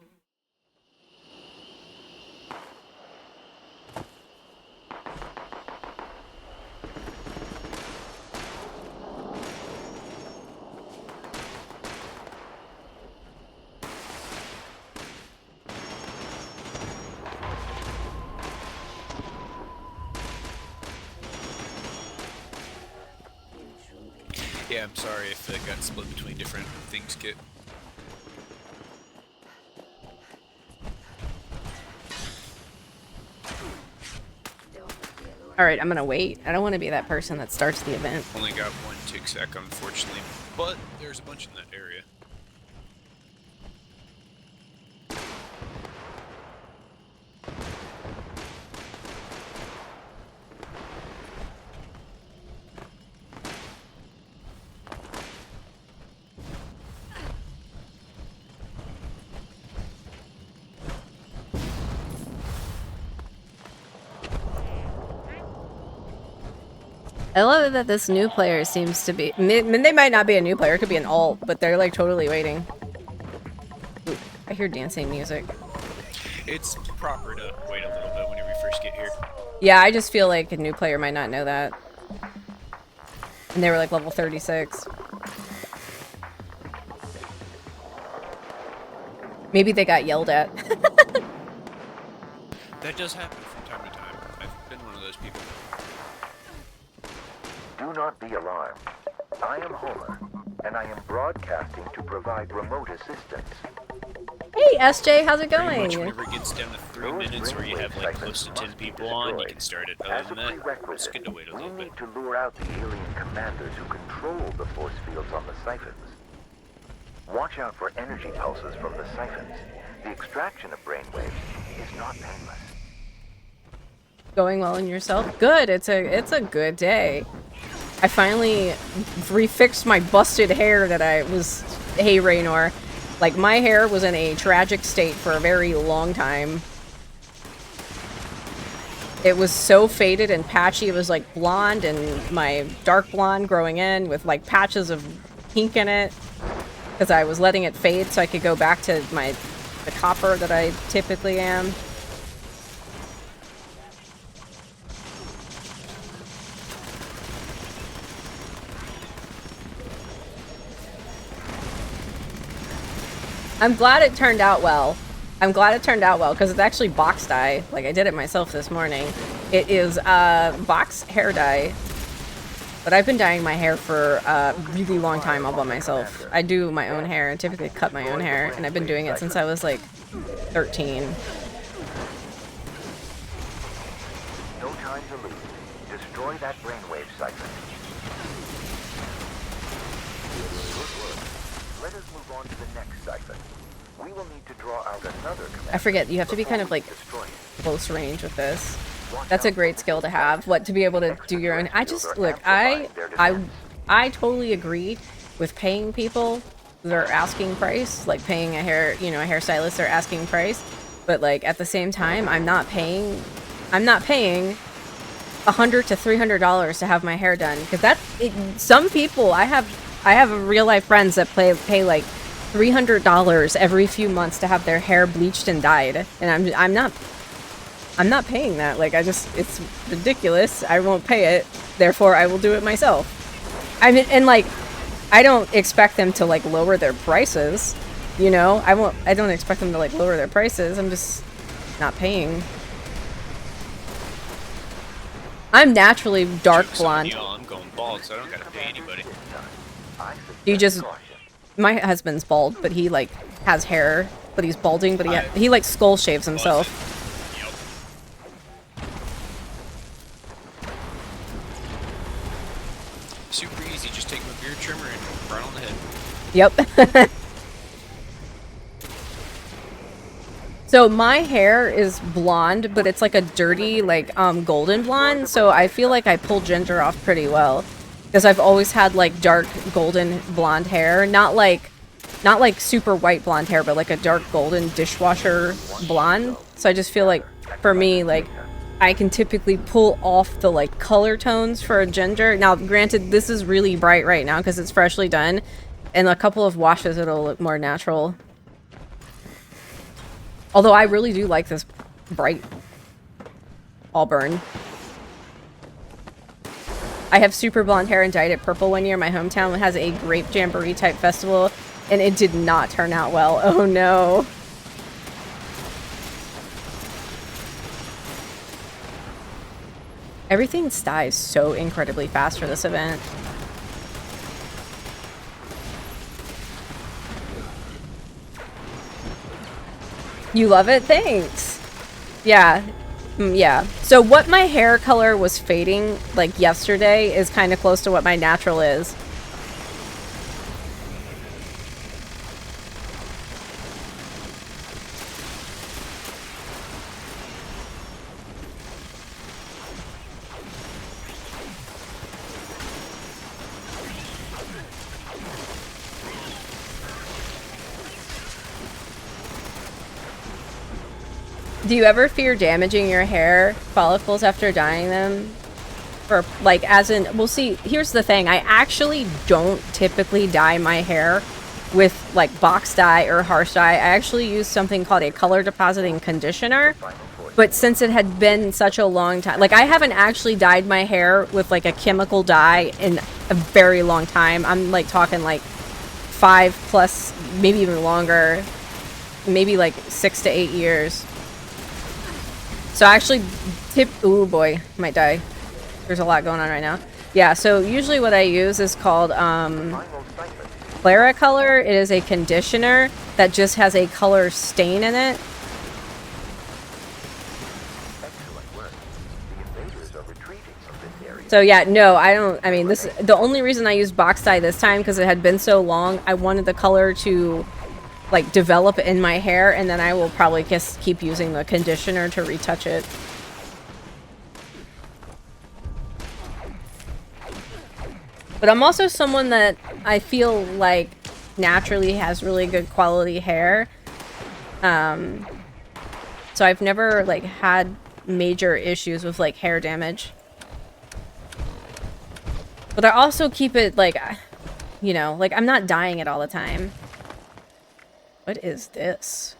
Yeah, I'm sorry if it got split between different things, Kit. Alright, I'm gonna wait. I don't want to be that person that starts the event. Only got one tick sack, unfortunately, but there's a bunch in that area. I love that this new player seems to be... They might not be a new player, it could be an alt, but they're like totally waiting. Ooh, I hear dancing music. It's proper to wait a little bit whenever you first get here. Yeah, I just feel like a new player might not know that. And they were like level 36. Maybe they got yelled at. That does happen from time to time. I've been one of those people. Do not be alarmed. I am Homer, and I am broadcasting to provide remote assistance. Hey, SJ, how's it Pretty going? much whenever it gets down to 3 minutes where you have like close to 10 people on, you can start it. As Other a than that, it's prerequisite, good to wait a we little bit. need to lure out the alien commanders who control the force fields on the siphons. Watch out for energy pulses from the siphons. The extraction of brainwaves is not painless. Going well in yourself? Good. It's a good day. I finally refixed my busted hair that I was. Hey, Raynor. Like, my hair was in a tragic state for a very long time. It was so faded and patchy. It was like blonde and my dark blonde growing in with like patches of pink in it. Because I was letting it fade so I could go back to the copper that I typically am. I'm glad it turned out well. I'm glad it turned out well because it's actually box dye. Like, I did it myself this morning. It is box hair dye. But I've been dyeing my hair for a really long time all by myself. I do my own hair and typically cut my own hair. And I've been doing it since I was like 13. No time to lose. Destroy that brainwave siphon. Good work. Let us move on to the next siphon. We will need to draw out another command. I forget, you have to be kind of like Destroy it. close range with this. That's a great skill to have. What, to be able to do your own. I just, look, I totally agree with paying people their asking price, like paying a hairstylist their asking price. But like at the same time, I'm not paying $100 to $300 to have my hair done, because some people I have real life friends that pay like $300 every few months to have their hair bleached and dyed, and I'm not paying that. Like, it's ridiculous. I won't pay it. Therefore, I will do it myself. I mean, and like, I don't expect them to like lower their prices. You know, I don't expect them to like lower their prices. I'm just not paying. I'm naturally dark Joke's on blonde. you, I'm going bald, so I don't gotta pay anybody. You just, my husband's bald, but he like has hair, but he's balding, but he like skull shaves himself. Yep. Super easy, just take my beard trimmer and right on the head. Yep. So my hair is blonde, but it's like a dirty, like, golden blonde. So I feel like I pull ginger off pretty well, because I've always had like dark golden blonde hair, not like super white blonde hair, but like a dark golden dishwasher blonde. So I just feel like for me, like, I can typically pull off the like color tones for a ginger. Now, granted, this is really bright right now because it's freshly done. In a couple of washes, it'll look more natural. Although I really do like this bright auburn. I have super blonde hair and dyed it purple one year. My hometown has a grape jamboree type festival, and it did not turn out well. Oh no. Everything dyes so incredibly fast for this event. You love it? Thanks. Yeah. Yeah. So what my hair color was fading like yesterday is kind of close to what my natural is. Do you ever fear damaging your hair follicles after dyeing them? Or, like, as in, well, see, here's the thing. I actually don't typically dye my hair with like box dye or harsh dye. I actually used something called a color depositing conditioner. But since it had been such a long time, like I haven't actually dyed my hair with like a chemical dye in a very long time. I'm like talking like 5+, maybe even longer, maybe like 6 to 8 years. So I actually ooh boy, might die. There's a lot going on right now. Yeah, so usually what I use is called Clara Color. It is a conditioner that just has a color stain in it. So yeah, no, I don't, I mean, this, the only reason I used box dye this time, because it had been so long, I wanted the color to, like, develop in my hair, and then I will probably just keep using the conditioner to retouch it. But I'm also someone that I feel like naturally has really good quality hair. So I've never, like, had major issues with, like, hair damage. But I also keep it, like, you know, like, I'm not dyeing it all the time. What is this?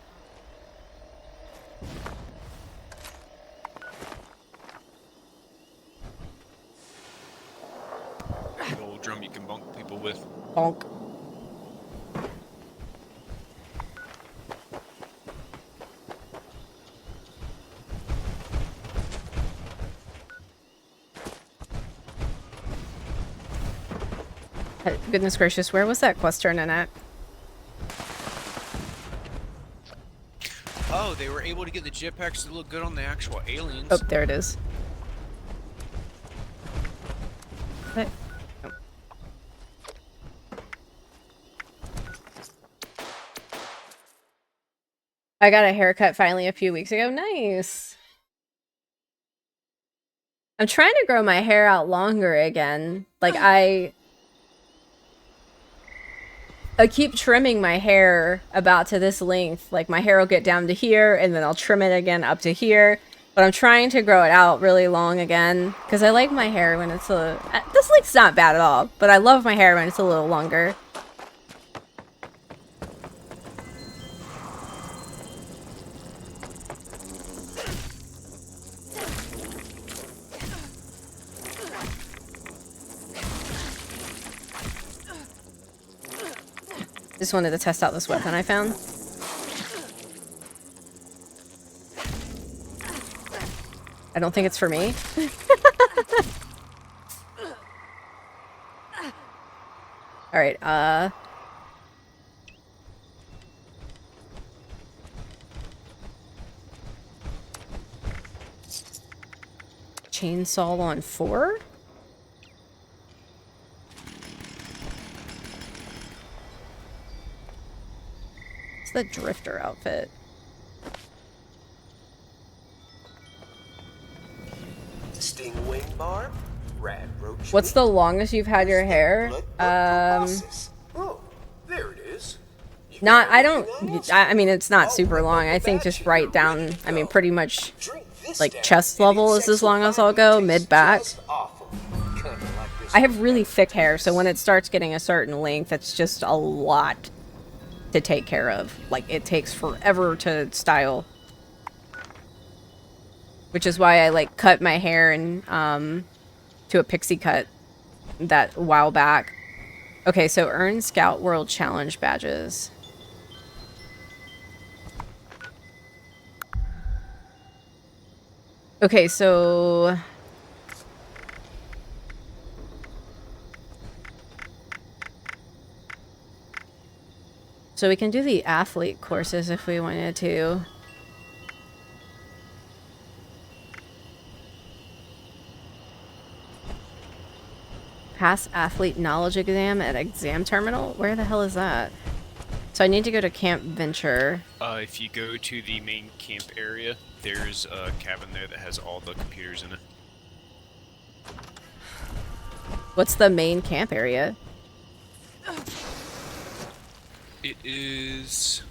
The old drum you can bonk people with. Bonk. Goodness gracious, where was that quest turning at? Oh, they were able to get the jetpacks to look good on the actual aliens. Oh, there it is. What? Oh. I got a haircut finally a few weeks ago. Nice. I'm trying to grow my hair out longer again. Like, I keep trimming my hair about to this length. Like, my hair will get down to here, and then I'll trim it again up to here. But I'm trying to grow it out really long again, because I like my hair when it's a... This length's not bad at all, but I love my hair when it's a little longer. Just wanted to test out this weapon I found. I don't think it's for me. Alright, chainsaw on 4? It's the drifter outfit. Stingwing barb, rad roach. What's the longest you've had your hair? Oh, there it is. Not, I mean, it's not super long. I think just right down, I mean, pretty much, like, chest level is as long as I'll go, mid-back. I have really thick hair, so when it starts getting a certain length, it's just a lot to take care of. Like, it takes forever to style. Which is why I, like, cut my hair and, to a pixie cut that a while back. Okay, so earn Scout World Challenge badges. Okay, so... So we can do the athlete courses if we wanted to. Pass athlete knowledge exam at exam terminal? Where the hell is that? So I need to go to Camp Venture. If you go to the main camp area, there's a cabin there that has all the computers in it. What's the main camp area? It is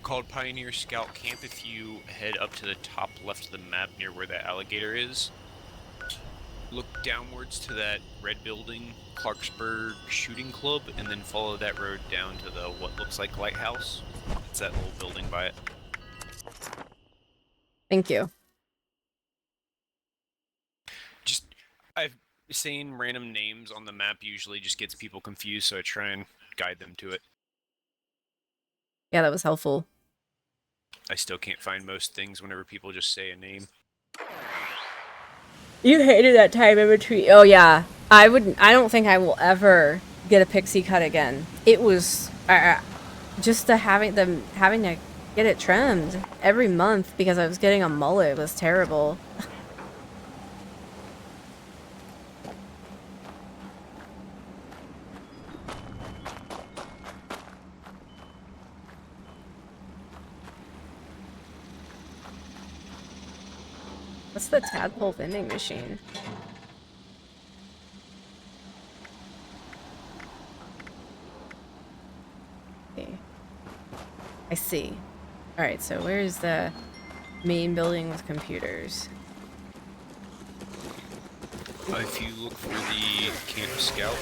called Pioneer Scout Camp. If you head up to the top left of the map near where that alligator is, look downwards to that red building, Clarksburg Shooting Club, and then follow that road down to the what looks like lighthouse. It's that little building by it. Thank you. Just, I've seen random names on the map usually just gets people confused, so I try and guide them to it. Yeah, that was helpful. I still can't find most things whenever people just say a name. You hated that time in between. Oh yeah, I don't think I will ever get a pixie cut again. It was just having to get it trimmed every month because I was getting a mullet was terrible. What's the tadpole vending machine? Okay. I see. Alright, so where's the main building with computers? If you look for the Camp Scout,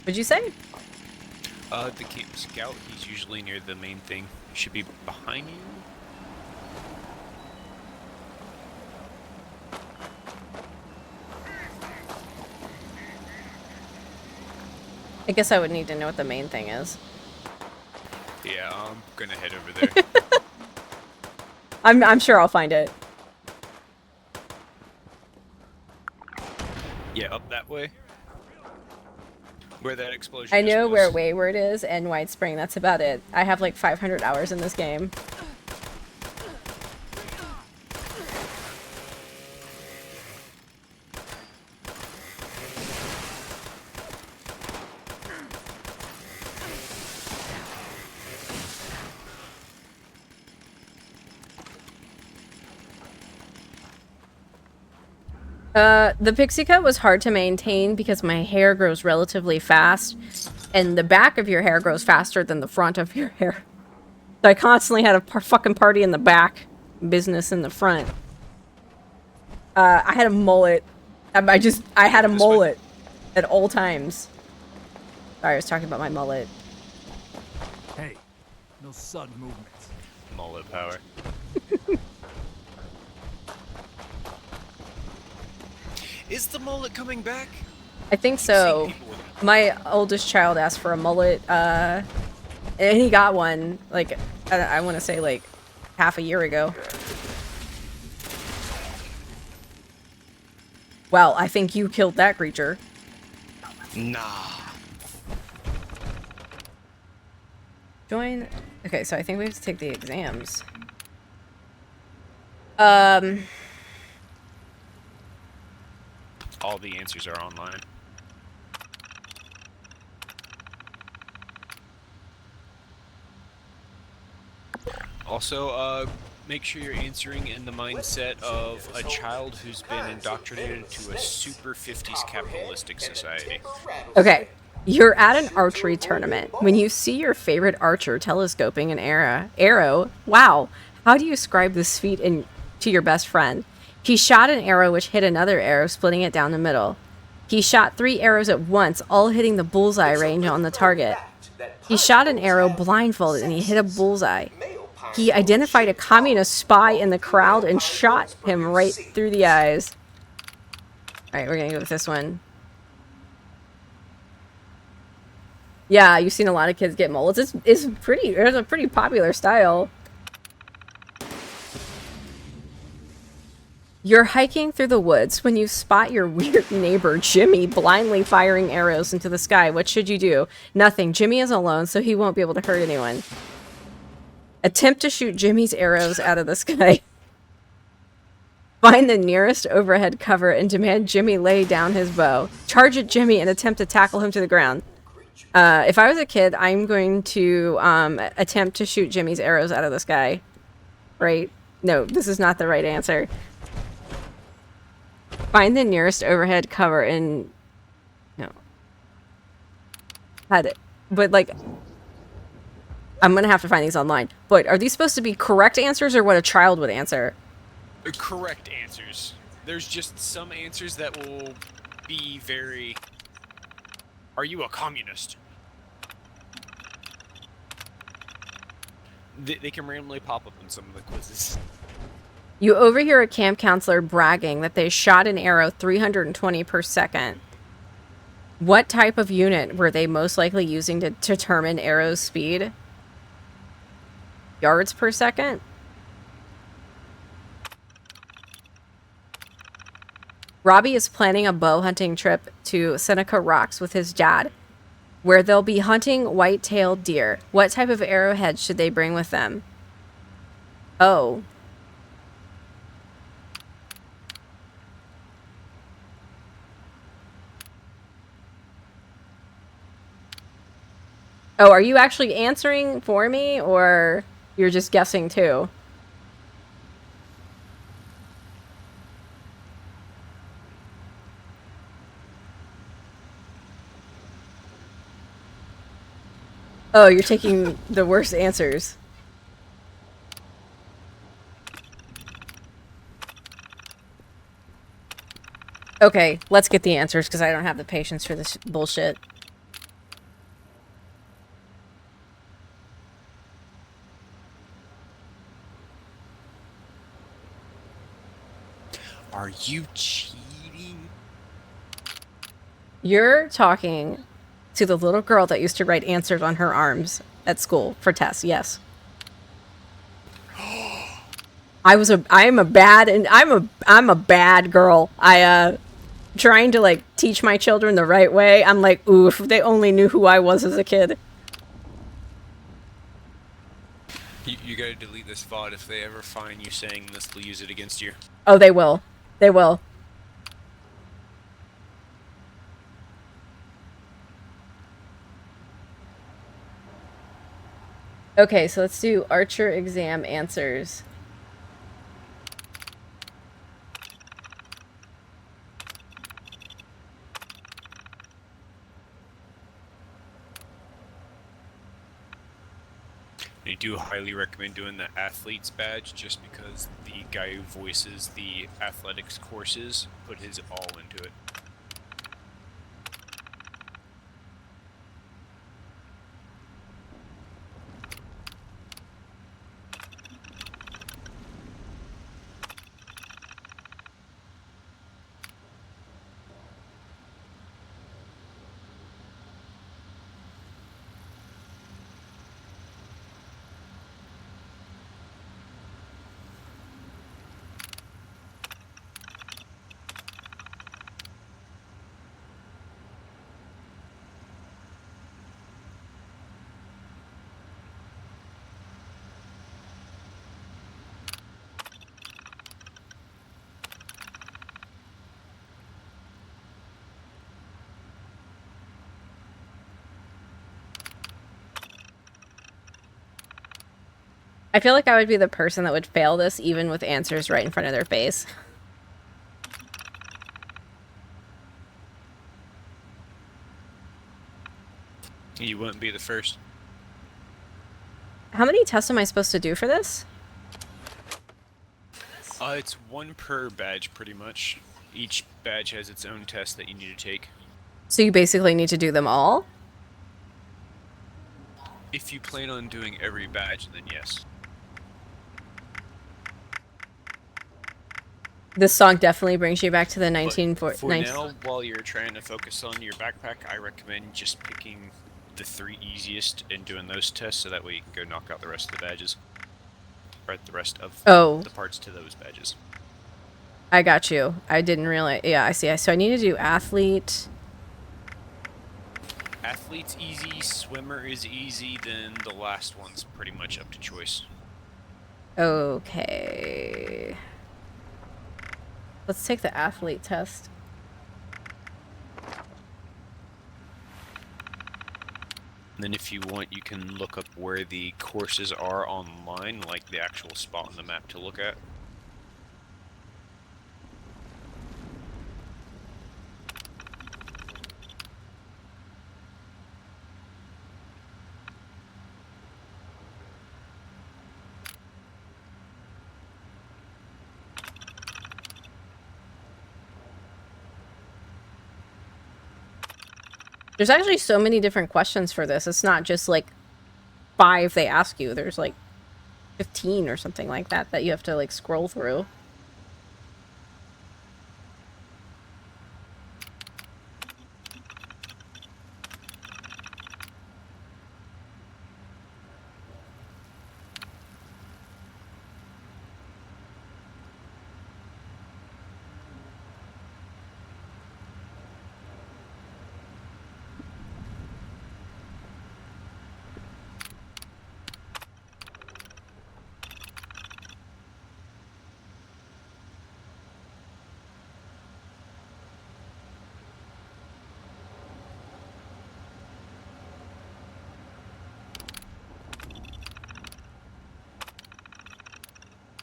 What'd you say? the Camp Scout, he's usually near the main thing. He should be behind you. I guess I would need to know what the main thing is. Yeah, I'm gonna head over there. I'm sure I'll find it. Yeah, up that way. Where that explosion I just know was. where Wayward is and White Spring. That's about it. I have like 500 hours in this game. The pixie cut was hard to maintain because my hair grows relatively fast, and the back of your hair grows faster than the front of your hair. So I constantly had a fucking party in the back, business in the front. I had a mullet. I had a mullet at all times. Sorry, I was talking about my mullet. Hey, no sudden movements. Mullet power. Is the mullet coming back? I think so. My oldest child asked for a mullet, and he got one, like, I want to say, like, half a year ago. Well, I think you killed that creature. Nah. Join. Okay, so I think we have to take the exams. All the answers are online. Also, make sure you're answering in the mindset of a child who's been indoctrinated to a super 50s capitalistic society. Okay, you're at an archery tournament. When you see your favorite archer telescoping an arrow, wow, how do you describe this feat to your best friend? He shot an arrow which hit another arrow, splitting it down the middle. He shot 3 arrows at once, all hitting the bullseye range on the target. He shot an arrow blindfolded and he hit a bullseye. He identified a communist spy in the crowd and shot him right through the eyes. Alright, we're gonna go with this one. Yeah, you've seen a lot of kids get mullets. It's a pretty popular style. You're hiking through the woods when you spot your weird neighbor, Jimmy, blindly firing arrows into the sky. What should you do? Nothing. Jimmy is alone, so he won't be able to hurt anyone. Attempt to shoot Jimmy's arrows out of the sky. Find the nearest overhead cover and demand Jimmy lay down his bow. Charge at Jimmy and attempt to tackle him to the ground. If I was a kid, I'm going to attempt to shoot Jimmy's arrows out of the sky. Right? No, this is not the right answer. Find the nearest overhead cover and... No. Had it. But, like... I'm gonna have to find these online. But are these supposed to be correct answers or what a child would answer? Correct answers. There's just some answers that will be very... Are you a communist? They can randomly pop up in some of the quizzes. You overhear a camp counselor bragging that they shot an arrow 320 per second. What type of unit were they most likely using to determine arrow's speed? Yards per second? Robbie is planning a bow hunting trip to Seneca Rocks with his dad, where they'll be hunting white-tailed deer. What type of arrowhead should they bring with them? Oh. Oh, are you actually answering for me, or you're just guessing too? Oh, you're taking the worst answers. Okay, let's get the answers, because I don't have the patience for this bullshit. Are you cheating? You're talking to the little girl that used to write answers on her arms at school for tests. Yes. I'm a bad girl. Trying to like teach my children the right way. I'm like, ooh, if they only knew who I was as a kid. You gotta delete this VOD. If they ever find you saying this, they'll use it against you. Oh, they will. They will. Okay, so let's do Archer exam answers. I do highly recommend doing the athlete's badge, just because the guy who voices the athletics courses put his all into it. I feel like I would be the person that would fail this even with answers right in front of their face. You wouldn't be the first. How many tests am I supposed to do for this? It's one per badge, pretty much. Each badge has its own test that you need to take. So you basically need to do them all? If you plan on doing every badge, then yes. This song definitely brings you back to the But 1940s. for now, while you're trying to focus on your backpack, I recommend just picking the 3 easiest and doing those tests, so that way you can go knock out the rest of the badges. Or the rest of the parts to those badges. I got you. I didn't realize. Yeah, I see. So I need to do athlete. Athlete's easy, swimmer is easy, then the last one's pretty much up to choice. Okay. Let's take the athlete test. And then if you want, you can look up where the courses are online, like the actual spot on the map to look at. There's actually so many different questions for this. It's not just like 5 they ask you. There's like 15 or something like that that you have to like scroll through.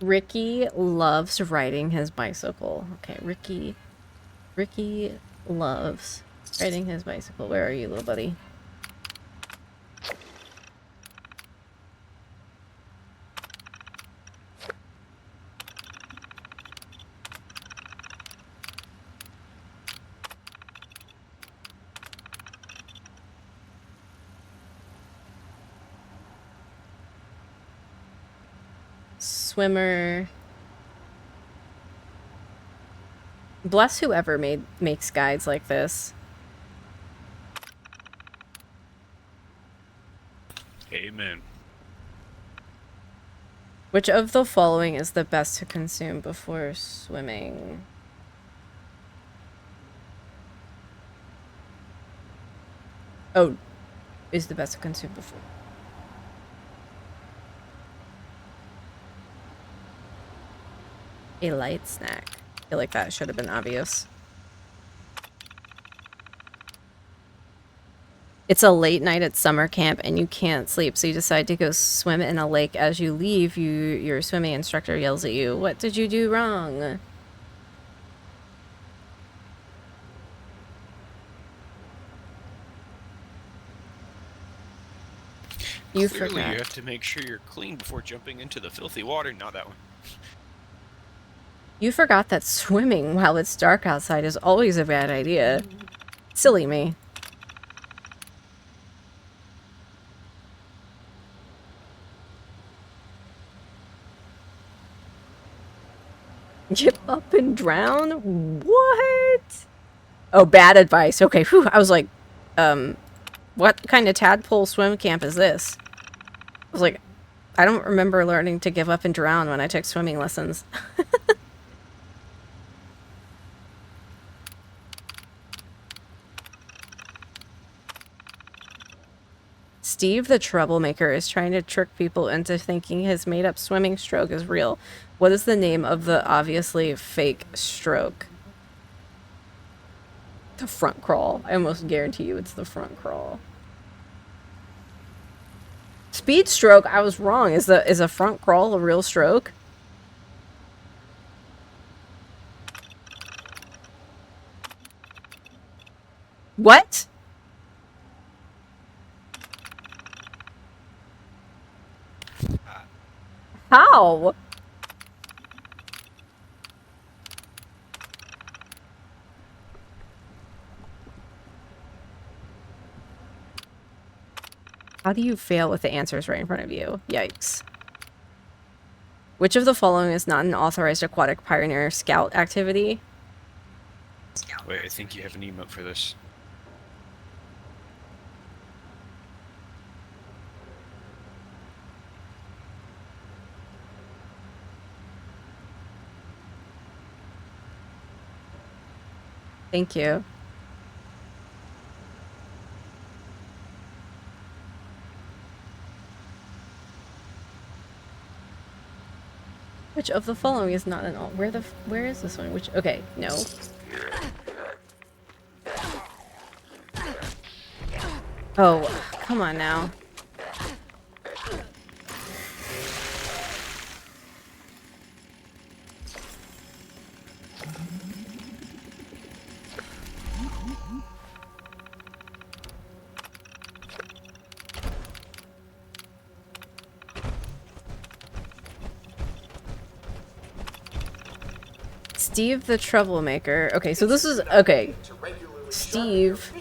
Ricky loves riding his bicycle. Okay, Ricky loves riding his bicycle. Where are you, little buddy? Swimmer. Bless whoever makes guides like this. Amen. Which of the following is the best to consume before swimming? Oh, is the best to consume before. A light snack. I feel like that should have been obvious. It's a late night at summer camp and you can't sleep, so you decide to go swim in a lake. As you leave, your swimming instructor yells at you, "What did you do wrong?" You Clearly, forgot. you have to make sure you're clean before jumping into the filthy water. Not that one. You forgot that swimming while it's dark outside is always a bad idea. Silly me. Get up and drown? What? Oh, bad advice. Okay, whew. I was like, what kind of tadpole swim camp is this? I was like, I don't remember learning to give up and drown when I took swimming lessons. Steve the troublemaker is trying to trick people into thinking his made-up swimming stroke is real. What is the name of the obviously fake stroke? The front crawl. I almost guarantee you it's the front crawl. Speed stroke, I was wrong. Is a front crawl a real stroke? What? How? How do you fail with the answers right in front of you? Yikes. Which of the following is not an authorized aquatic pioneer scout activity? Wait, I think you have an emote for this. Thank you. Which of the following is not an all? Where is this one? Which, okay, no. Oh, come on now. Steve the troublemaker. Okay, so this is okay. Steve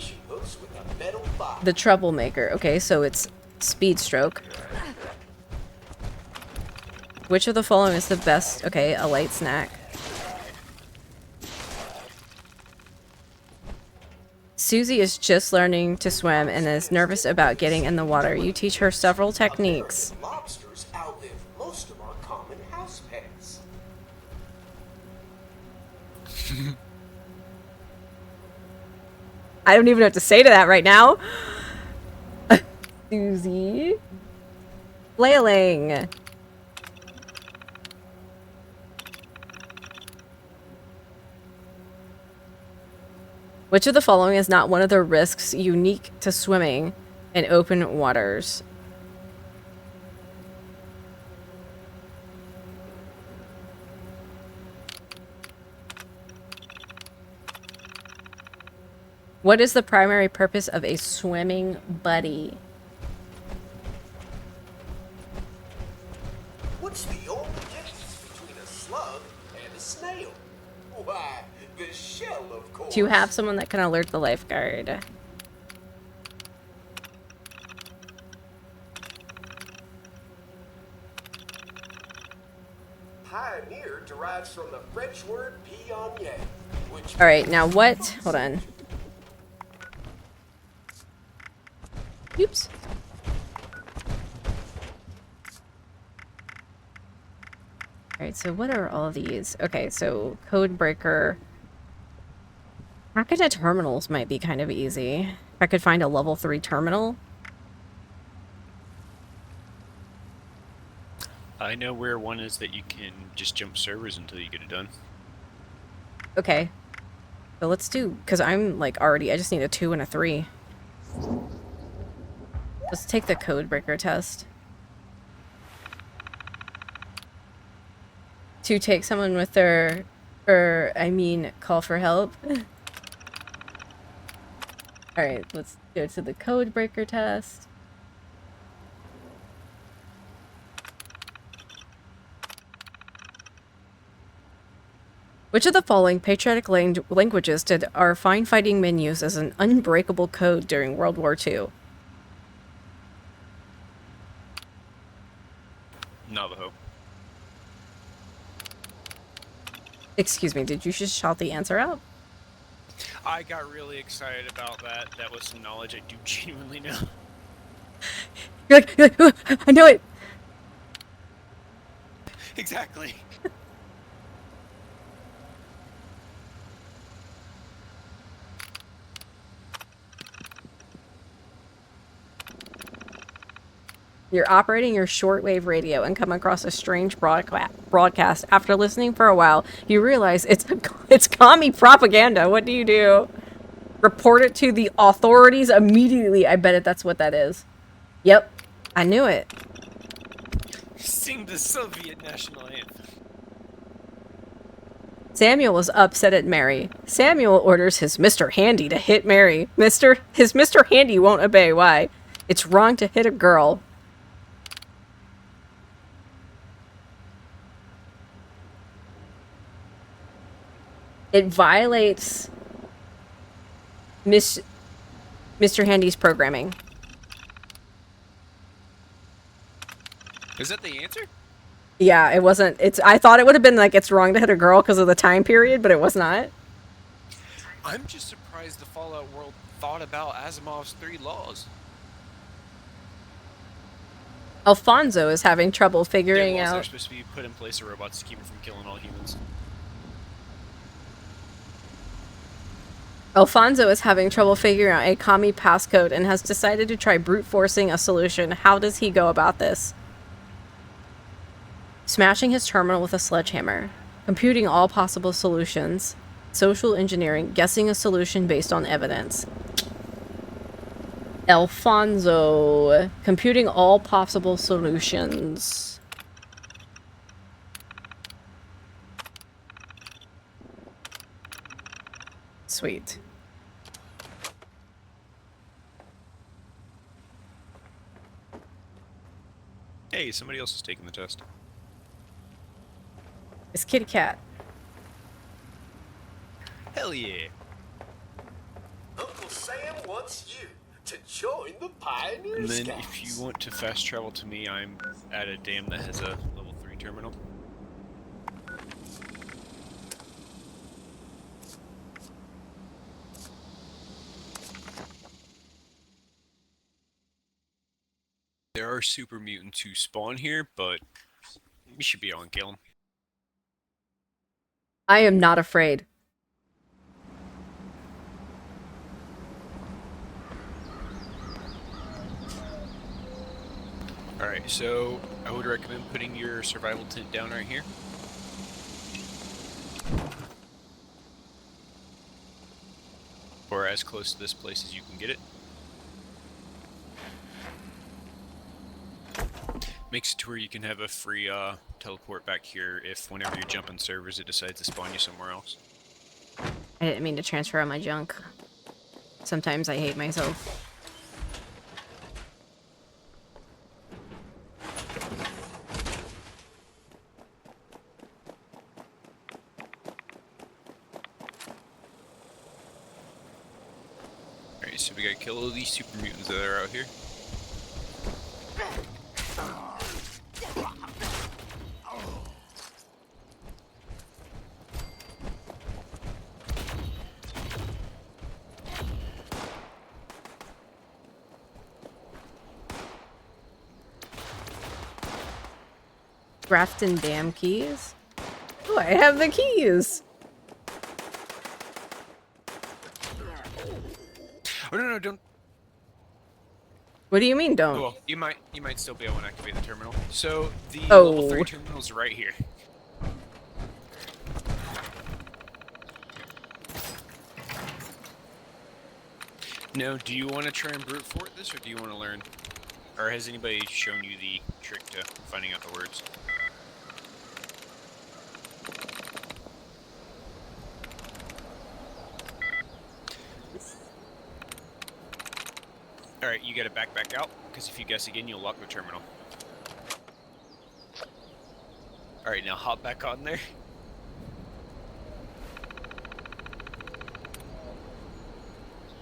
The troublemaker. Okay, so it's speed stroke. Which of the following is the best? Okay, a light snack. Susie is just learning to swim and is nervous about getting in the water. You teach her several techniques. American lobsters outlive most of our common house pets. I don't even know what to say to that right now. Susie. Flailing. Which of the following is not one of the risks unique to swimming in open waters? What is the primary purpose of a swimming buddy? What's the only difference between a slug and a snail? Why, the shell, of course. To have someone that can alert the lifeguard. Pioneer derives from the French word pionnier, which... Alright, now what? Hold on. Oops. Alright, so what are all these? Okay, so code breaker. Hacking to terminals might be kind of easy. If I could find a level 3 terminal. I know where one is that you can just jump servers until you get it done. Okay. So let's do, because I'm like already, I just need a 2 and a 3. Let's take the code breaker test. To take someone with their, call for help. Alright, let's go to the code breaker test. Which of the following patriotic languages did our fine fighting men use as an unbreakable code during World War II? Navajo. Excuse me, did you just shout the answer out? I got really excited about that. That was some knowledge I do genuinely know. You're like, "Oh, I know it!" Exactly. You're operating your shortwave radio and come across a strange broadcast. After listening for a while, you realize it's commie propaganda. What do you do? Report it to the authorities immediately. I bet that's what that is. Yep, I knew it. Sing the Soviet national anthem. Samuel is upset at Mary. Samuel orders his Mr. Handy to hit Mary. His Mr. Handy won't obey. Why? It's wrong to hit a girl. It violates Mr. Handy's programming. Is that the answer? Yeah, it wasn't. I thought it would have been like it's wrong to hit a girl because of the time period, but it was not. I'm just surprised the Fallout world thought about Asimov's 3 laws. Alfonso is having trouble figuring Their laws out. are supposed to be put in place of robots to keep them from killing all humans. Alfonso is having trouble figuring out a commie passcode and has decided to try brute forcing a solution. How does he go about this? Smashing his terminal with a sledgehammer. Computing all possible solutions. Social engineering. Guessing a solution based on evidence. Alfonso. Computing all possible solutions. Sweet. Hey, somebody else is taking the test. It's Kitty Cat. Hell yeah. Uncle Sam wants you to join the Pioneer And then Scouts. if you want to fast travel to me, I'm at a dam that has a level 3 terminal. There are super mutants who spawn here, but we should be able to kill them. I am not afraid. Alright, so I would recommend putting your survival tent down right here. Or as close to this place as you can get it. Makes it to where you can have a free teleport back here if whenever you're jumping servers it decides to spawn you somewhere else. I didn't mean to transfer all my junk. Sometimes I hate myself. Alright, so we gotta kill all these super mutants that are out here. Grafton Dam keys? Oh, I have the keys! Oh no, don't. What do you mean, don't? Well, you might still be able to activate the terminal. So the Oh. level 3 terminal's right here. Now, do you want to try and brute force this, or do you want to learn? Or has anybody shown you the trick to finding out the words? Alright, you gotta back out, because if you guess again, you'll lock the terminal. Alright, now hop back on there.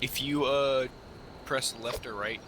If you, press left or right